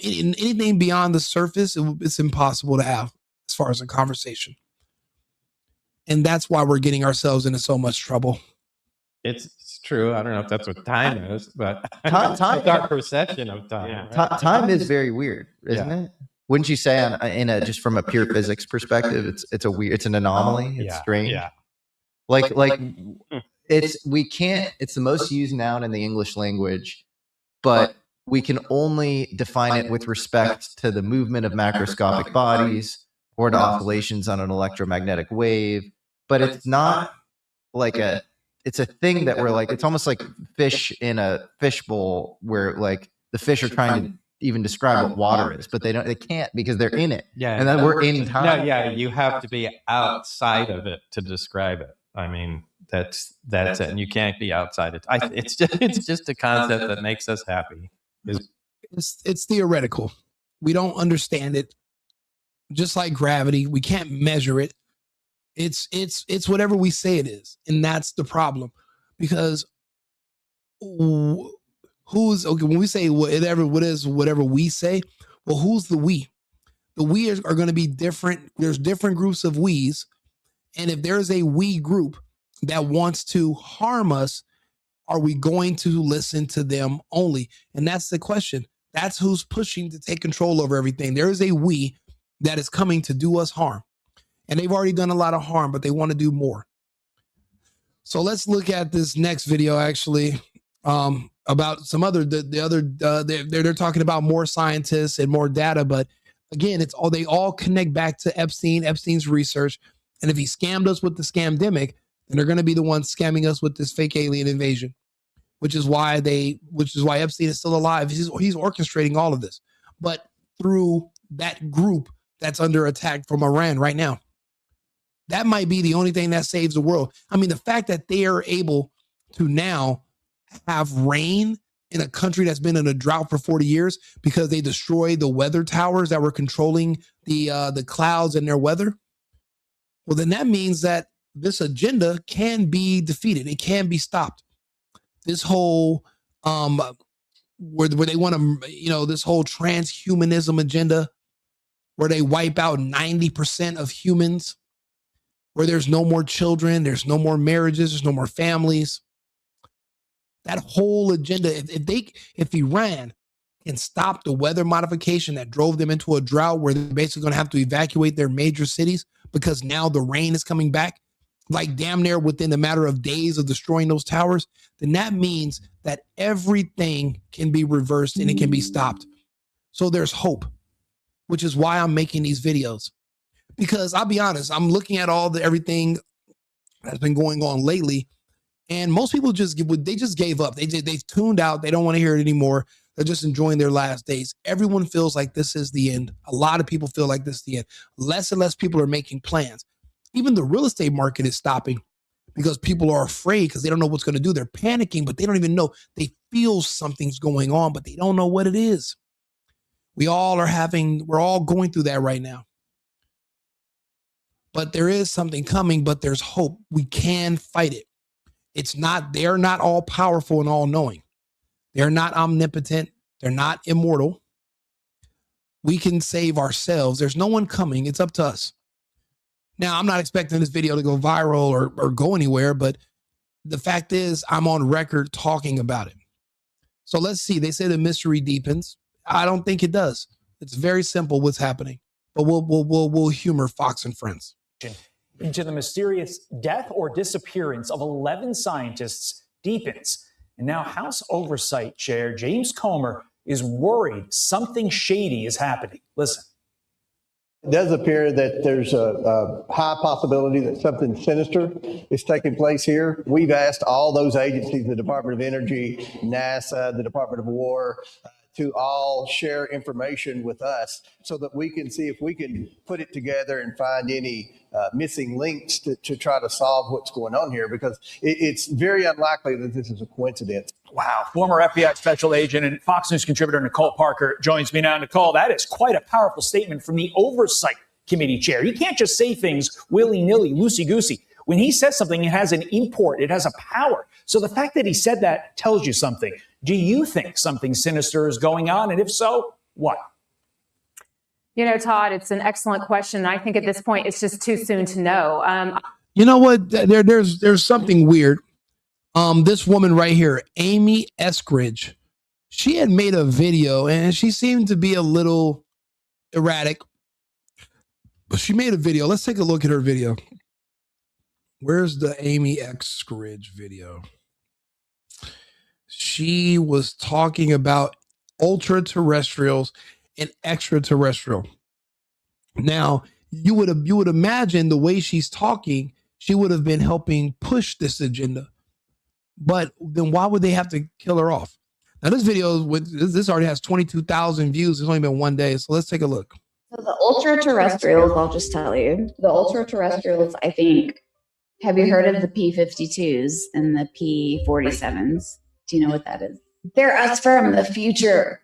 Anything beyond the surface, it's impossible to have as far as a conversation. And that's why we're getting ourselves into so much trouble. it's true. I don't know if that's what time is, but Time- it's our perception of time. Yeah. right? Time is very weird, isn't it? Wouldn't you say, just from a pure physics perspective, it's an anomaly. It's strange. Yeah. Like it's the most used noun in the English language, but we can only define it with respect to the movement of macroscopic bodies or to oscillations on an electromagnetic wave. But it's not like it's a thing that we're like, it's almost like fish in a fishbowl where like the fish are trying to even describe what water is, but they can't because they're in it. Yeah. And then we're in time. No, yeah, you have to be outside of it to describe it. I mean, that's it. And you can't be outside it. It's just a concept that makes us happy. It's theoretical. We don't understand it. Just like gravity, we can't measure it. It's whatever we say it is, and that's the problem. Because who's okay when we say whatever we say? Well, who's the we? The we are going to be different. There's different groups of we's, and if there's a we group that wants to harm us, are we going to listen to them only? And that's the question. That's who's pushing to take control over everything. There is a we that is coming to do us harm. And they've already done a lot of harm, but they want to do more. So let's look at this next video, actually, about some other, they're talking about more scientists and more data. But again, they all connect back to Epstein's research. And if he scammed us with the scamdemic, then they're going to be the ones scamming us with this fake alien invasion, which is why Epstein is still alive. He's orchestrating all of this, but through that group that's under attack from Iran right now. That might be the only thing that saves the world. I mean, the fact that they are able to now have rain in a country that's been in a drought for 40 years because they destroyed the weather towers that were controlling the clouds and their weather. Well, then that means that this agenda can be defeated. It can be stopped. This whole where they want to, this whole transhumanism agenda, where they wipe out 90% of humans, where there's no more children, there's no more marriages, there's no more families. That whole agenda, if Iran can stop the weather modification that drove them into a drought where they're basically going to have to evacuate their major cities because now the rain is coming back, like damn near within a matter of days of destroying those towers, then that means that everything can be reversed and it can be stopped. So there's hope, which is why I'm making these videos. Because I'll be honest, I'm looking at everything that's been going on lately, and most people just gave up. They've tuned out. They don't want to hear it anymore. They're just enjoying their last days. Everyone feels like this is the end. A lot of people feel like this is the end. Less and less people are making plans. Even the real estate market is stopping because people are afraid because they don't know what's going to do. They're panicking, but they don't even know. They feel something's going on, but they don't know what it is. We're all going through that right now. But there is something coming, but there's hope. We can fight it. They're not all powerful and all knowing. They're not omnipotent. They're not immortal. We can save ourselves. There's no one coming. It's up to us. Now, I'm not expecting this video to go viral or go anywhere, but the fact is I'm on record talking about it. So let's see. They say the mystery deepens. I don't think it does. It's very simple what's happening, but we'll humor Fox and Friends. Into the mysterious death or disappearance of 11 scientists deepens. And now House Oversight Chair James Comer is worried something shady is happening. Listen. It does appear that there's a high possibility that something sinister is taking place here. We've asked all those agencies, the Department of Energy, NASA, the Department of War, to all share information with us so that we can see if we can put it together and find any missing links to try to solve what's going on here, because it's very unlikely that this is a coincidence. Wow. Former FBI special agent and Fox News contributor Nicole Parker joins me now. Nicole, that is quite a powerful statement from the Oversight Committee chair. You can't just say things willy-nilly, loosey-goosey. When he says something, it has an import. It has a power. So the fact that he said that tells you something. Do you think something sinister is going on? And if so, what? You know, Todd, it's an excellent question. I think at this point, it's just too soon to know. You know what? There's something weird. This woman right here, Amy Eskridge, she had made a video and she seemed to be a little erratic, but she made a video. Let's take a look at her video. Where's the Amy Eskridge video? She was talking about ultra-terrestrials and extraterrestrial. Now, you would imagine the way she's talking, she would have been helping push this agenda. But then why would they have to kill her off? Now, this video, this already has 22,000 views. It's only been one day. So let's take a look. So the ultra-terrestrials, I'll just tell you, the ultra-terrestrials, I think, have you heard of the P-52s and the P-47s? Do you know what that is? They're us from the future.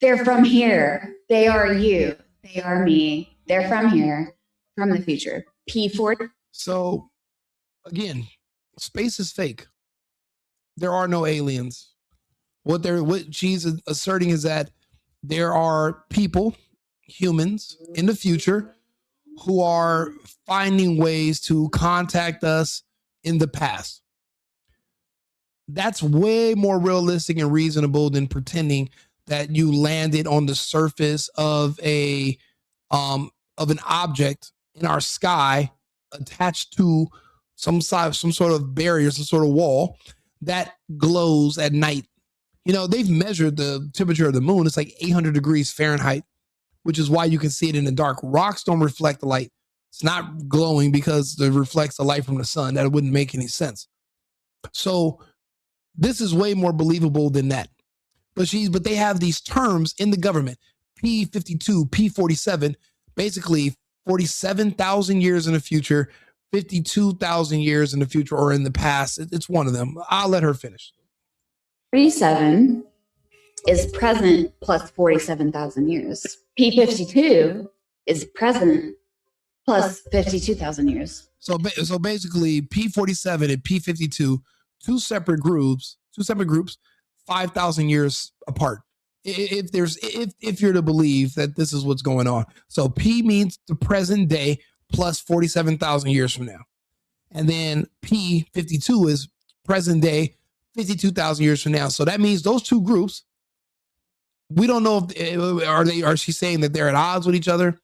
They're from here. They are you. They are me. They're from here, from the future. P-40. So, again, space is fake. There are no aliens. What she's asserting is that there are people, humans, in the future who are finding ways to contact us in the past. That's way more realistic and reasonable than pretending that you landed on the surface of an object in our sky attached to some sort of barrier, some sort of wall that glows at night. You know, they've measured the temperature of the moon. It's like 800 degrees Fahrenheit, which is why you can see it in the dark. Rocks don't reflect the light. It's not glowing because it reflects the light from the sun. That wouldn't make any sense. So this is way more believable than that. But they have these terms in the government, P-52, P-47, basically 47,000 years in the future, 52,000 years in the future, or in the past. It's one of them. I'll let her finish. 47 is present plus 47,000 years. P-52 is present plus 52,000 years. So basically, P-47 and P-52, two separate groups, 5,000 years apart. If you're to believe that this is what's going on. So P means the present day plus 47,000 years from now. And then P-52 is present day, 52,000 years from now. So that means those two groups, we don't know if are she saying that they're at odds with each other?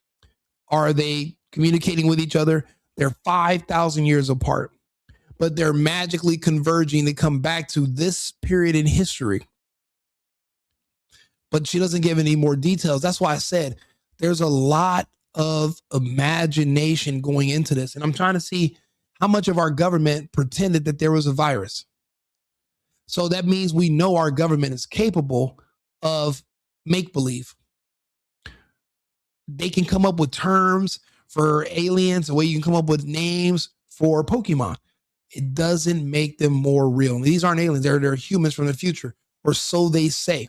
Are they communicating with each other? They're 5,000 years apart, but they're magically converging to come back to this period in history. But she doesn't give any more details. That's why I said there's a lot of imagination going into this. And I'm trying to see how much of our government pretended that there was a virus. So that means we know our government is capable of make-believe. They can come up with terms for aliens, the way you can come up with names for Pokemon. it doesn't make them more real. And these aren't aliens. They're humans from the future, or so they say.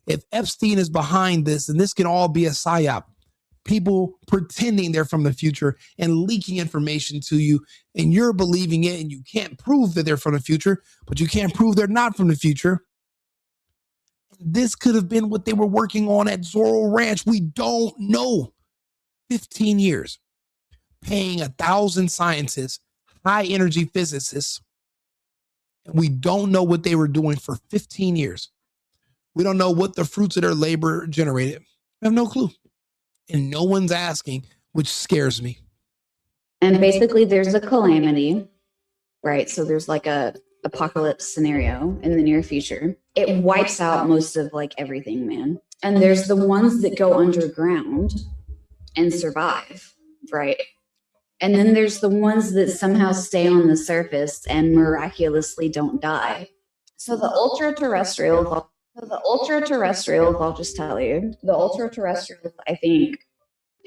If Epstein is behind this, then this can all be a psyop. People pretending they're from the future and leaking information to you, and you're believing it, and you can't prove that they're from the future, but you can't prove they're not from the future. This could have been what they were working on at Zorro Ranch. We don't know. 15 years, paying 1,000 scientists, high energy physicists, and we don't know what they were doing for 15 years. We don't know what the fruits of their labor generated. We have no clue. And no one's asking, which scares me. And basically there's a calamity, right? So there's like a apocalypse scenario in the near future. It wipes out most of like everything, man. And there's the ones that go underground and survive, right? And then there's the ones that somehow stay on the surface and miraculously don't die. So the ultra terrestrials, I'll just tell you, the ultra terrestrials, I think,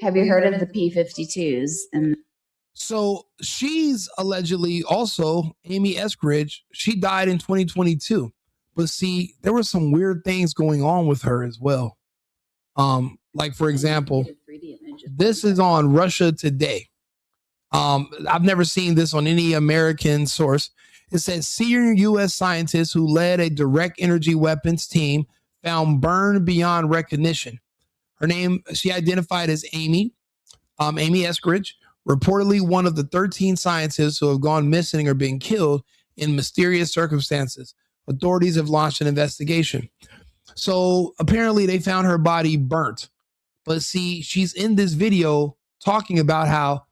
have you heard of the P-52s? And so she's allegedly also Amy Eskridge. She died in 2022. But see, there were some weird things going on with her as well. Like, for example, this is on Russia Today. I've never seen this on any American source. It says senior U.S. scientists who led a direct energy weapons team found burned beyond recognition. Her name, she identified as Amy Eskridge, reportedly one of the 13 scientists who have gone missing or been killed in mysterious circumstances. Authorities have launched an investigation. So apparently they found her body burnt. But see, she's in this video talking about how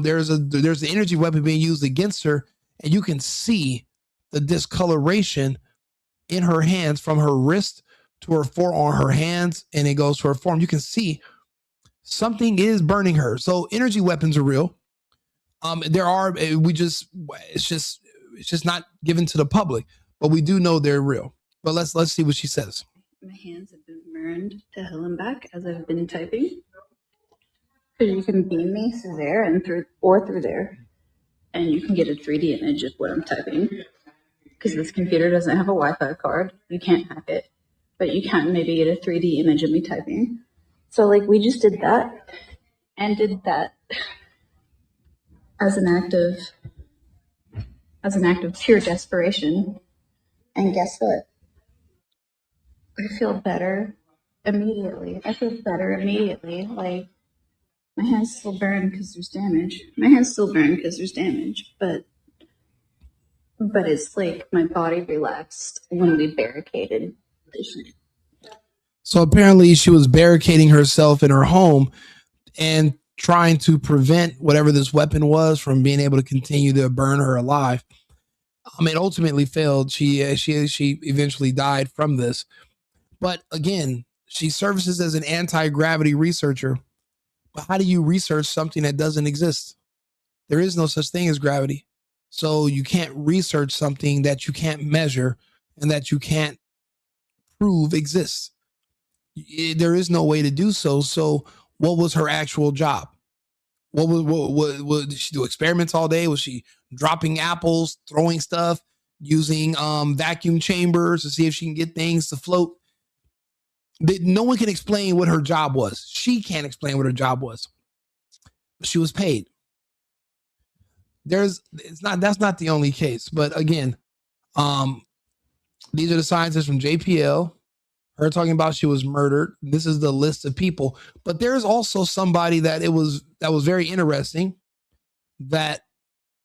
there's an energy weapon being used against her, and you can see the discoloration in her hands from her wrist to her forearm, her hands, and it goes to her forearm. You can see something is burning her. So energy weapons are real. It's just not given to the public, but we do know they're real. But let's see what she says. My hands have been burned to hell and back as I've been typing. Because you can beam me through there and through there, and you can get a 3D image of what I'm typing. Because this computer doesn't have a Wi-Fi card, you can't hack it, but you can maybe get a 3D image of me typing. So like we just did that, and did that as an act of pure desperation. And guess what? I feel better immediately. Like, my hands still burn because there's damage. But it's like my body relaxed when we barricaded this. So apparently she was barricading herself in her home and trying to prevent whatever this weapon was from being able to continue to burn her alive. It ultimately failed. She eventually died from this. But again, she services as an anti-gravity researcher. But how do you research something that doesn't exist? There is no such thing as gravity. So you can't research something that you can't measure and that you can't prove exists. There is no way to do so. So what was her actual job? What did she do? Experiments all day? Was she dropping apples, throwing stuff, using vacuum chambers to see if she can get things to float? No one can explain what her job was. She can't explain what her job was. But she was paid. That's not the only case. But again, these are the scientists from JPL. Her talking about she was murdered. This is the list of people. But there's also somebody that was very interesting that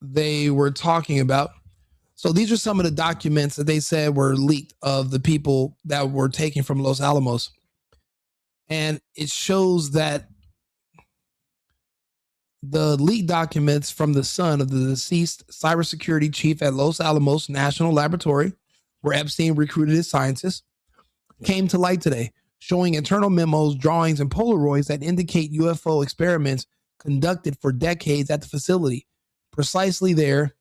they were talking about. So these are some of the documents that they said were leaked of the people that were taken from Los Alamos. And it shows that the leaked documents from the son of the deceased cybersecurity chief at Los Alamos National Laboratory, where Epstein recruited his scientists, came to light today, showing internal memos, drawings, and Polaroids that indicate UFO experiments conducted for decades at the facility. Precisely there,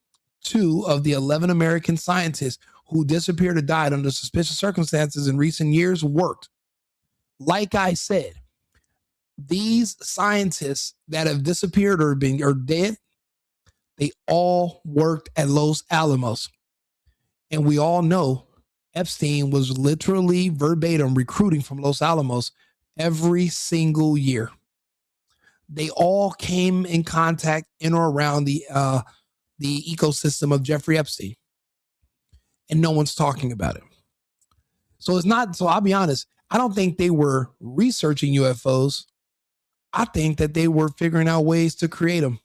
2 of the 11 American scientists who disappeared or died under suspicious circumstances in recent years worked. Like I said, these scientists that have disappeared or dead, They all worked at Los Alamos. And we all know Epstein was literally verbatim recruiting from Los Alamos every single year. They all came in contact in or around the ecosystem of Jeffrey Epstein. And no one's talking about it. So it's not, so I'll be honest, I don't think they were researching UFOs. I think that they were figuring out ways to create them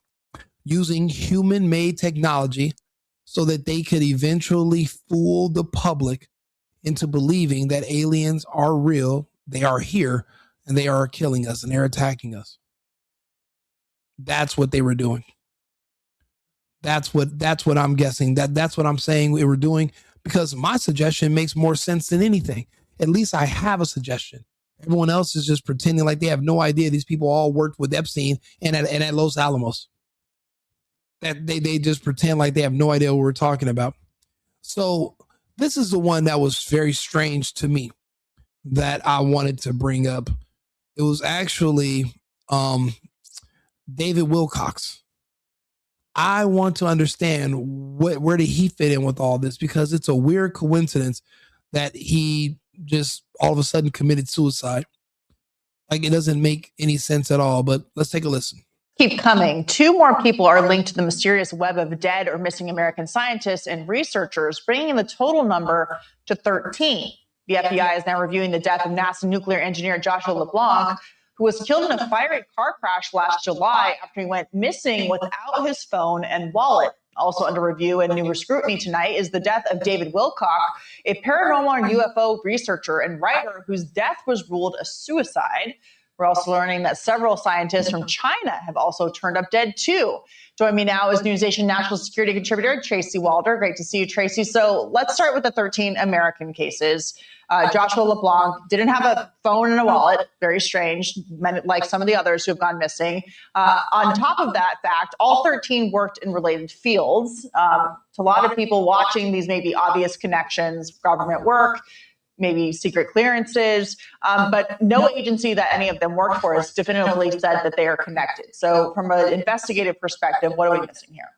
using human-made technology so that they could eventually fool the public into believing that aliens are real, they are here, and they are killing us and they're attacking us. That's what they were doing. That's what I'm guessing. That's what I'm saying we were doing, because my suggestion makes more sense than anything. At least I have a suggestion. Everyone else is just pretending like they have no idea these people all worked with Epstein and at Los Alamos. That they just pretend like they have no idea what we're talking about. So this is the one that was very strange to me that I wanted to bring up. It was actually David Wilcox. I want to understand where did he fit in with all this, because it's a weird coincidence that he just all of a sudden committed suicide. Like, it doesn't make any sense at all, but let's take a listen. Keep coming. 2 more people are linked to the mysterious web of dead or missing American scientists and researchers, bringing the total number to 13. The FBI is now reviewing the death of NASA nuclear engineer Joshua LeBlanc, who was killed in a fiery car crash last July after he went missing without his phone and wallet. Also under review and newer scrutiny tonight is the death of David Wilcock, a paranormal and UFO researcher and writer whose death was ruled a suicide. We're also learning that several scientists from China have also turned up dead too. Join me now is NewsNation national security contributor Tracy Walder. Great to see you, Tracy. So let's start with the 13 American cases. Joshua LeBlanc didn't have a phone and a wallet. Very strange, like some of the others who have gone missing. On top of that fact, all 13 worked in related fields. To a lot of people watching, these may be obvious connections, government work, maybe secret clearances, but no agency that any of them work for has definitively said that they are connected. So from an investigative perspective, what are we missing here?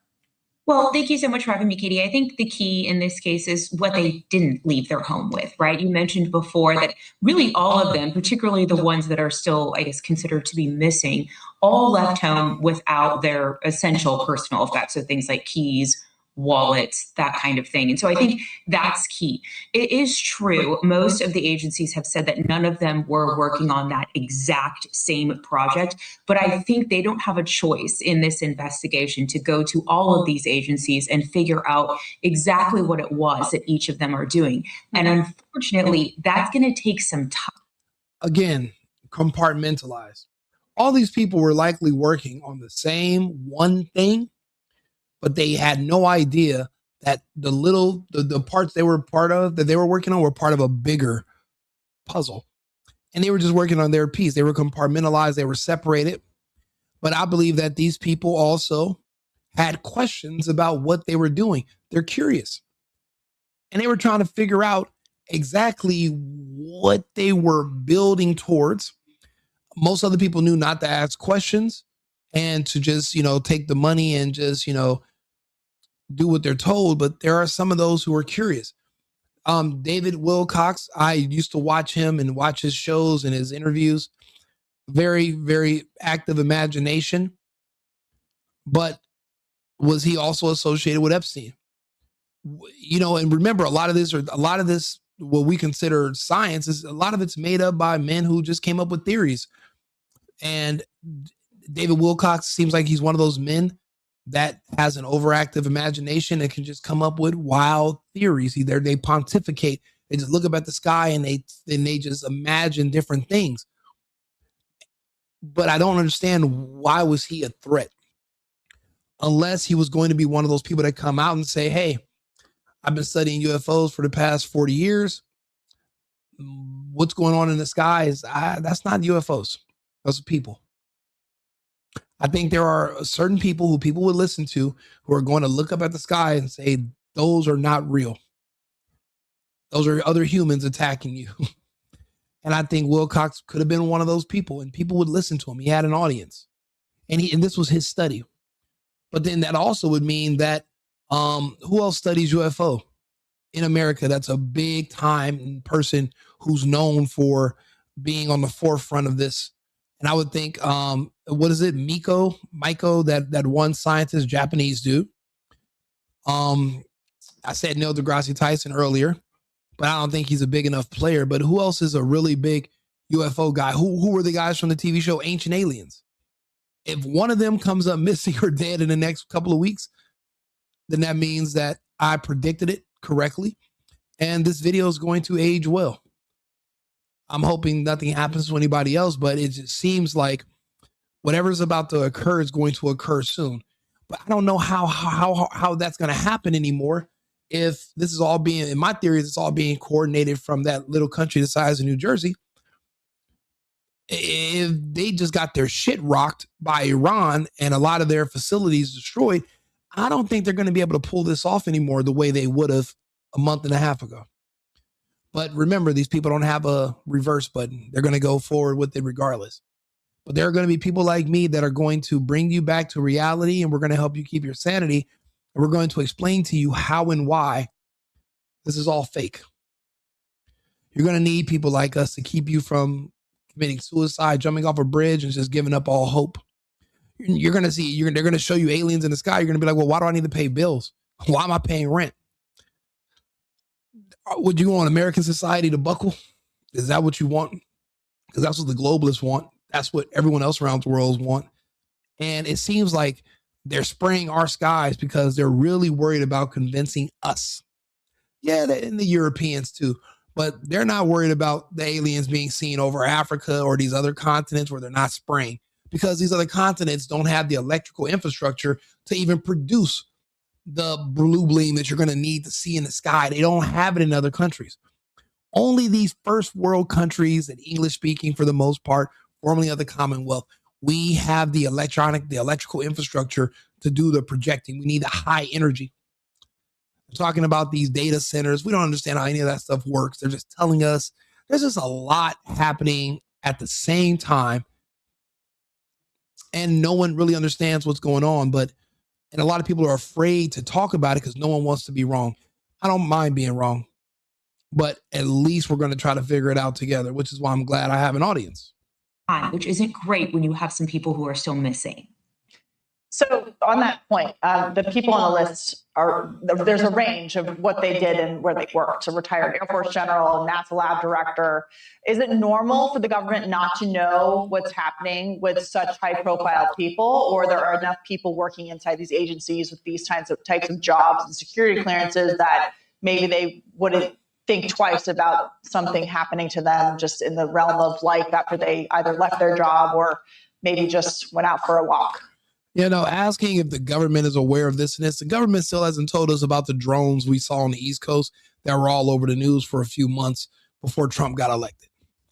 Well, thank you so much for having me, Katie. I think the key in this case is what they didn't leave their home with, right? You mentioned before that really all of them, particularly the ones that are still, I guess, considered to be missing, all left home without their essential personal effects. So things like keys, wallets, that kind of thing. And so I think that's key. It is true. Most of the agencies have said that none of them were working on that exact same project, but I think they don't have a choice in this investigation to go to all of these agencies and figure out exactly what it was that each of them are doing. And unfortunately, that's going to take some time. Again, compartmentalized. All these people were likely working on the same one thing, but they had no idea that the parts they were part of, that they were working on, were part of a bigger puzzle. And they were just working on their piece. They were compartmentalized. They were separated. But I believe that these people also had questions about what they were doing. They're curious. And they were trying to figure out exactly what they were building towards. Most other people knew not to ask questions and to just, take the money and just, do what they're told. But there are some of those who are curious. David Wilcox, I used to watch him and watch his shows and his interviews. Very, very active imagination. But was he also associated with Epstein? And remember, a lot of this, what we consider science, is a lot of it's made up by men who just came up with theories. And David Wilcox seems like he's one of those men that has an overactive imagination and can just come up with wild theories. They pontificate. They just look up at the sky and they just imagine different things. But I don't understand, why was he a threat? Unless he was going to be one of those people that come out and say, hey, I've been studying UFOs for the past 40 years. What's going on in the sky that's not UFOs. Those are people. I think there are certain people who people would listen to who are going to look up at the sky and say, those are not real. Those are other humans attacking you. And I think Wilcox could have been one of those people, and people would listen to him. He had an audience, and this was his study. But then that also would mean that who else studies UFO in America? That's a big time person who's known for being on the forefront of this. And I would think, what is it, Miko, that one scientist, Japanese dude. I said Neil deGrasse Tyson earlier, but I don't think he's a big enough player. But who else is a really big UFO guy? Who were the guys from the TV show Ancient Aliens? If one of them comes up missing or dead in the next couple of weeks, then that means that I predicted it correctly. And this video is going to age well. I'm hoping nothing happens to anybody else, but it just seems like whatever's about to occur is going to occur soon. But I don't know how that's going to happen anymore. If this is all being, in my theory, it's all being coordinated from that little country the size of New Jersey. If they just got their shit rocked by Iran and a lot of their facilities destroyed, I don't think they're going to be able to pull this off anymore the way they would have a month and a half ago. But remember, these people don't have a reverse button. They're going to go forward with it regardless. But there are going to be people like me that are going to bring you back to reality, and we're going to help you keep your sanity. And we're going to explain to you how and why this is all fake. You're going to need people like us to keep you from committing suicide, jumping off a bridge, and just giving up all hope. You're going to see, they're going to show you aliens in the sky. You're going to be like, well, why do I need to pay bills? Why am I paying rent? Would you want American society to buckle? Is that what you want? Because that's what the globalists want. That's what everyone else around the world want. And it seems like they're spraying our skies because they're really worried about convincing us. Yeah, and the Europeans too. But they're not worried about the aliens being seen over Africa or these other continents where they're not spraying, because these other continents don't have the electrical infrastructure to even produce the blue beam that you're going to need to see in the sky. They don't have it in other countries. Only these first world countries and English speaking, for the most part, formerly of the Commonwealth, we have the electrical infrastructure to do the projecting. We need the high energy. They're talking about these data centers. We don't understand how any of that stuff works. They're just telling us there's just a lot happening at the same time, and no one really understands what's going on. And a lot of people are afraid to talk about it because no one wants to be wrong. I don't mind being wrong, but at least we're going to try to figure it out together, which is why I'm glad I have an audience. Which isn't great when you have some people who are still missing. So on that point, the people on the list there's a range of what they did and where they worked. So retired Air Force general, NASA lab director. Is it normal for the government not to know what's happening with such high profile people, or there are enough people working inside these agencies with these types of jobs and security clearances that maybe they wouldn't think twice about something happening to them just in the realm of life after they either left their job or maybe just went out for a walk? Asking if the government is aware of this and this, the government still hasn't told us about the drones we saw on the East Coast that were all over the news for a few months before Trump got elected.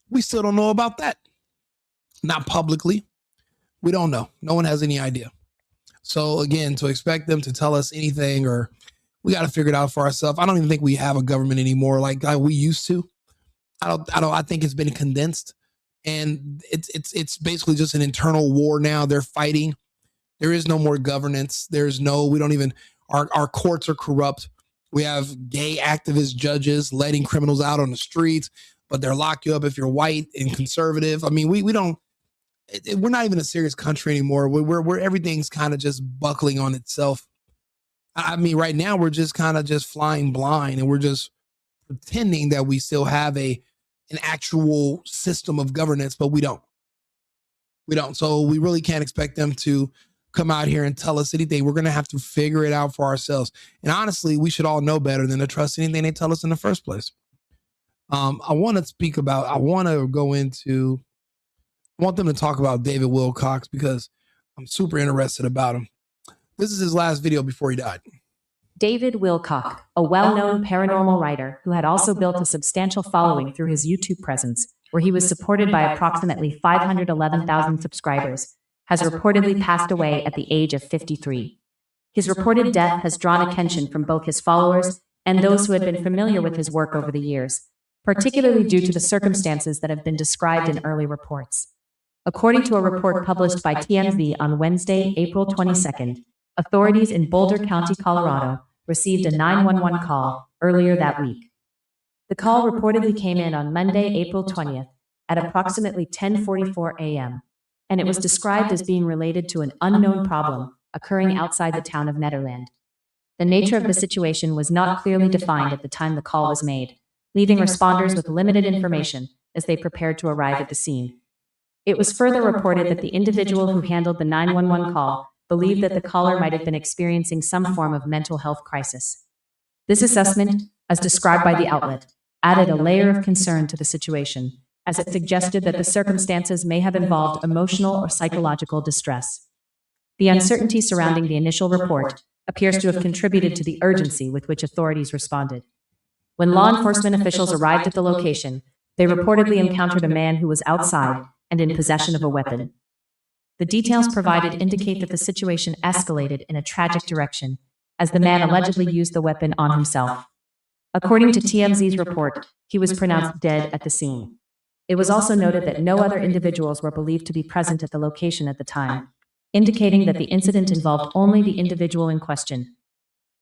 We still don't know about that. Not publicly. We don't know. No one has any idea. So again, to expect them to tell us anything, or we got to figure it out for ourselves. I don't even think we have a government anymore like we used to. I think it's been condensed, and it's basically just an internal war now. They're fighting. There is no more governance. Our courts are corrupt. We have gay activist judges letting criminals out on the streets, but they'll lock you up if you're white and conservative. I mean, we're not even a serious country anymore. We're everything's kind of just buckling on itself. I mean, right now we're just kind of just flying blind, and we're just pretending that we still have an actual system of governance, but we don't. So we really can't expect them to come out here and tell us anything. We're going to have to figure it out for ourselves. And honestly, we should all know better than to trust anything they tell us in the first place. I want them to talk about David Wilcox because I'm super interested about him. This is his last video before he died. David Wilcock, a well-known paranormal writer who had also built a substantial following through his YouTube presence, where he was supported by approximately 511,000 subscribers, has reportedly passed away at the age of 53. His reported death has drawn attention from both his followers and those who had been familiar with his work over the years, particularly due to the circumstances that have been described in early reports. According to a report published by TMZ on Wednesday, April 22nd, authorities in Boulder County, Colorado, received a 911 call earlier that week. The call reportedly came in on Monday, April 20th, at approximately 10:44 a.m., and it was described as being related to an unknown problem occurring outside the town of Nederland. The nature of the situation was not clearly defined at the time the call was made, leaving responders with limited information as they prepared to arrive at the scene. It was further reported that the individual who handled the 911 call believed that the caller might have been experiencing some form of mental health crisis. This assessment, as described by the outlet, added a layer of concern to the situation, as it suggested that the circumstances may have involved emotional or psychological distress. The uncertainty surrounding the initial report appears to have contributed to the urgency with which authorities responded. When law enforcement officials arrived at the location, they reportedly encountered a man who was outside and in possession of a weapon. The details provided indicate that the situation escalated in a tragic direction, as the man allegedly used the weapon on himself. According to TMZ's report, he was pronounced dead at the scene. It was also noted that no other individuals were believed to be present at the location at the time, indicating that the incident involved only the individual in question.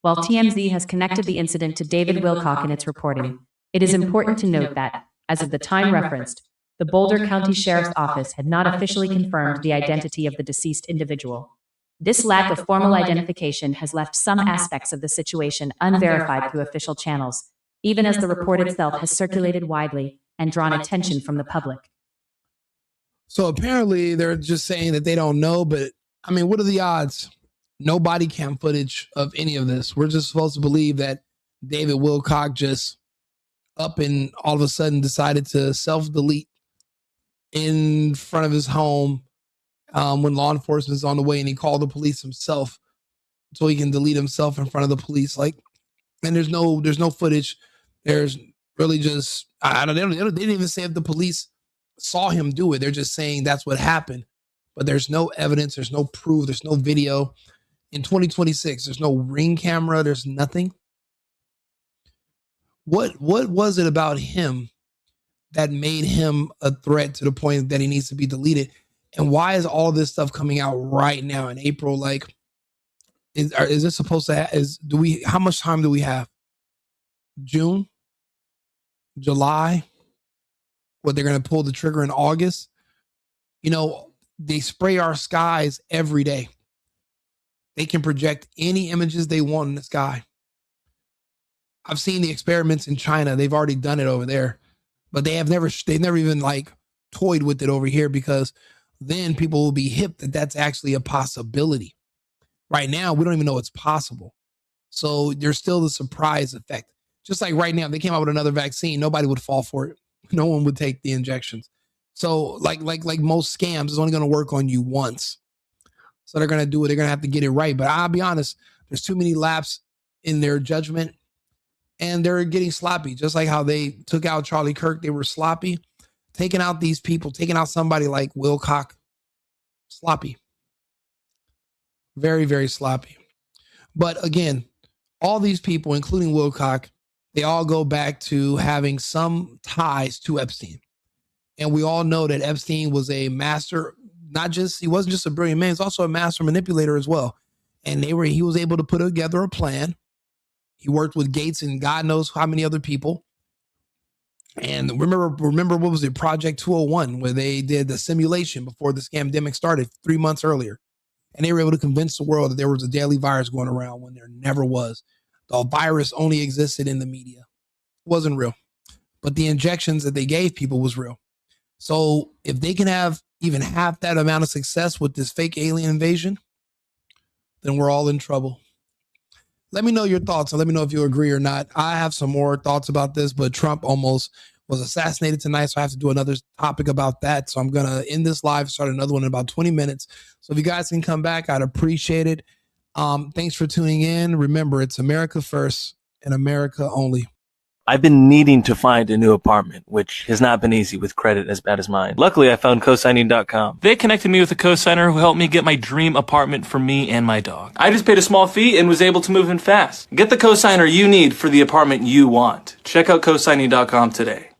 While TMZ has connected the incident to David Wilcock in its reporting, it is important to note that, as of the time referenced, the Boulder County Sheriff's Office had not officially confirmed the identity of the deceased individual. This lack of formal identification has left some aspects of the situation unverified through official channels, even as the report itself has circulated widely and drawn attention from the public. So apparently they're just saying that they don't know, but I mean, what are the odds? No body cam footage of any of this. We're just supposed to believe that David Wilcock just up and all of a sudden decided to self-delete in front of his home when law enforcement is on the way, and he called the police himself so he can delete himself in front of the police. Like, and there's no footage. There's really just, they didn't even say if the police saw him do it. They're just saying that's what happened, but there's no evidence. There's no proof. There's no video. In 2026, there's no ring camera. There's nothing. What was it about him that made him a threat to the point that he needs to be deleted? And why is all this stuff coming out right now in April? Like, is this supposed to how much time do we have? June? July? What, they're going to pull the trigger in August? You know, they spray our skies every day. They can project any images they want in the sky. I've seen the experiments in China. They've already done it over there, but they've never even like toyed with it over here, because then people will be hip that that's actually a possibility. Right now, we don't even know it's possible. So there's still the surprise effect. Just like right now, if they came out with another vaccine, nobody would fall for it. No one would take the injections. So like most scams, it's only going to work on you once. So they're going to do it. They're going to have to get it right. But I'll be honest, there's too many laps in their judgment, and they're getting sloppy. Just like how they took out Charlie Kirk, they were sloppy. Taking out these people, taking out somebody like Wilcock, sloppy. Very, very sloppy. But again, all these people, including Wilcock, they all go back to having some ties to Epstein. And we all know that Epstein was a master, he wasn't just a brilliant man, he's also a master manipulator as well. And he was able to put together a plan. He worked with Gates and God knows how many other people. And remember what was it, Project 201, where they did the simulation before the scamdemic started 3 months earlier. And they were able to convince the world that there was a deadly virus going around when there never was. The virus only existed in the media. It wasn't real. But the injections that they gave people was real. So if they can have even half that amount of success with this fake alien invasion, then we're all in trouble. Let me know your thoughts and let me know if you agree or not. I have some more thoughts about this, but Trump almost was assassinated tonight, so I have to do another topic about that. So I'm going to end this live, start another one in about 20 minutes. So if you guys can come back, I'd appreciate it. Thanks for tuning in. Remember, it's America first and America only. I've been needing to find a new apartment, which has not been easy with credit as bad as mine. Luckily, I found cosigning.com. They connected me with a cosigner who helped me get my dream apartment for me and my dog. I just paid a small fee and was able to move in fast. Get the cosigner you need for the apartment you want. Check out cosigning.com today.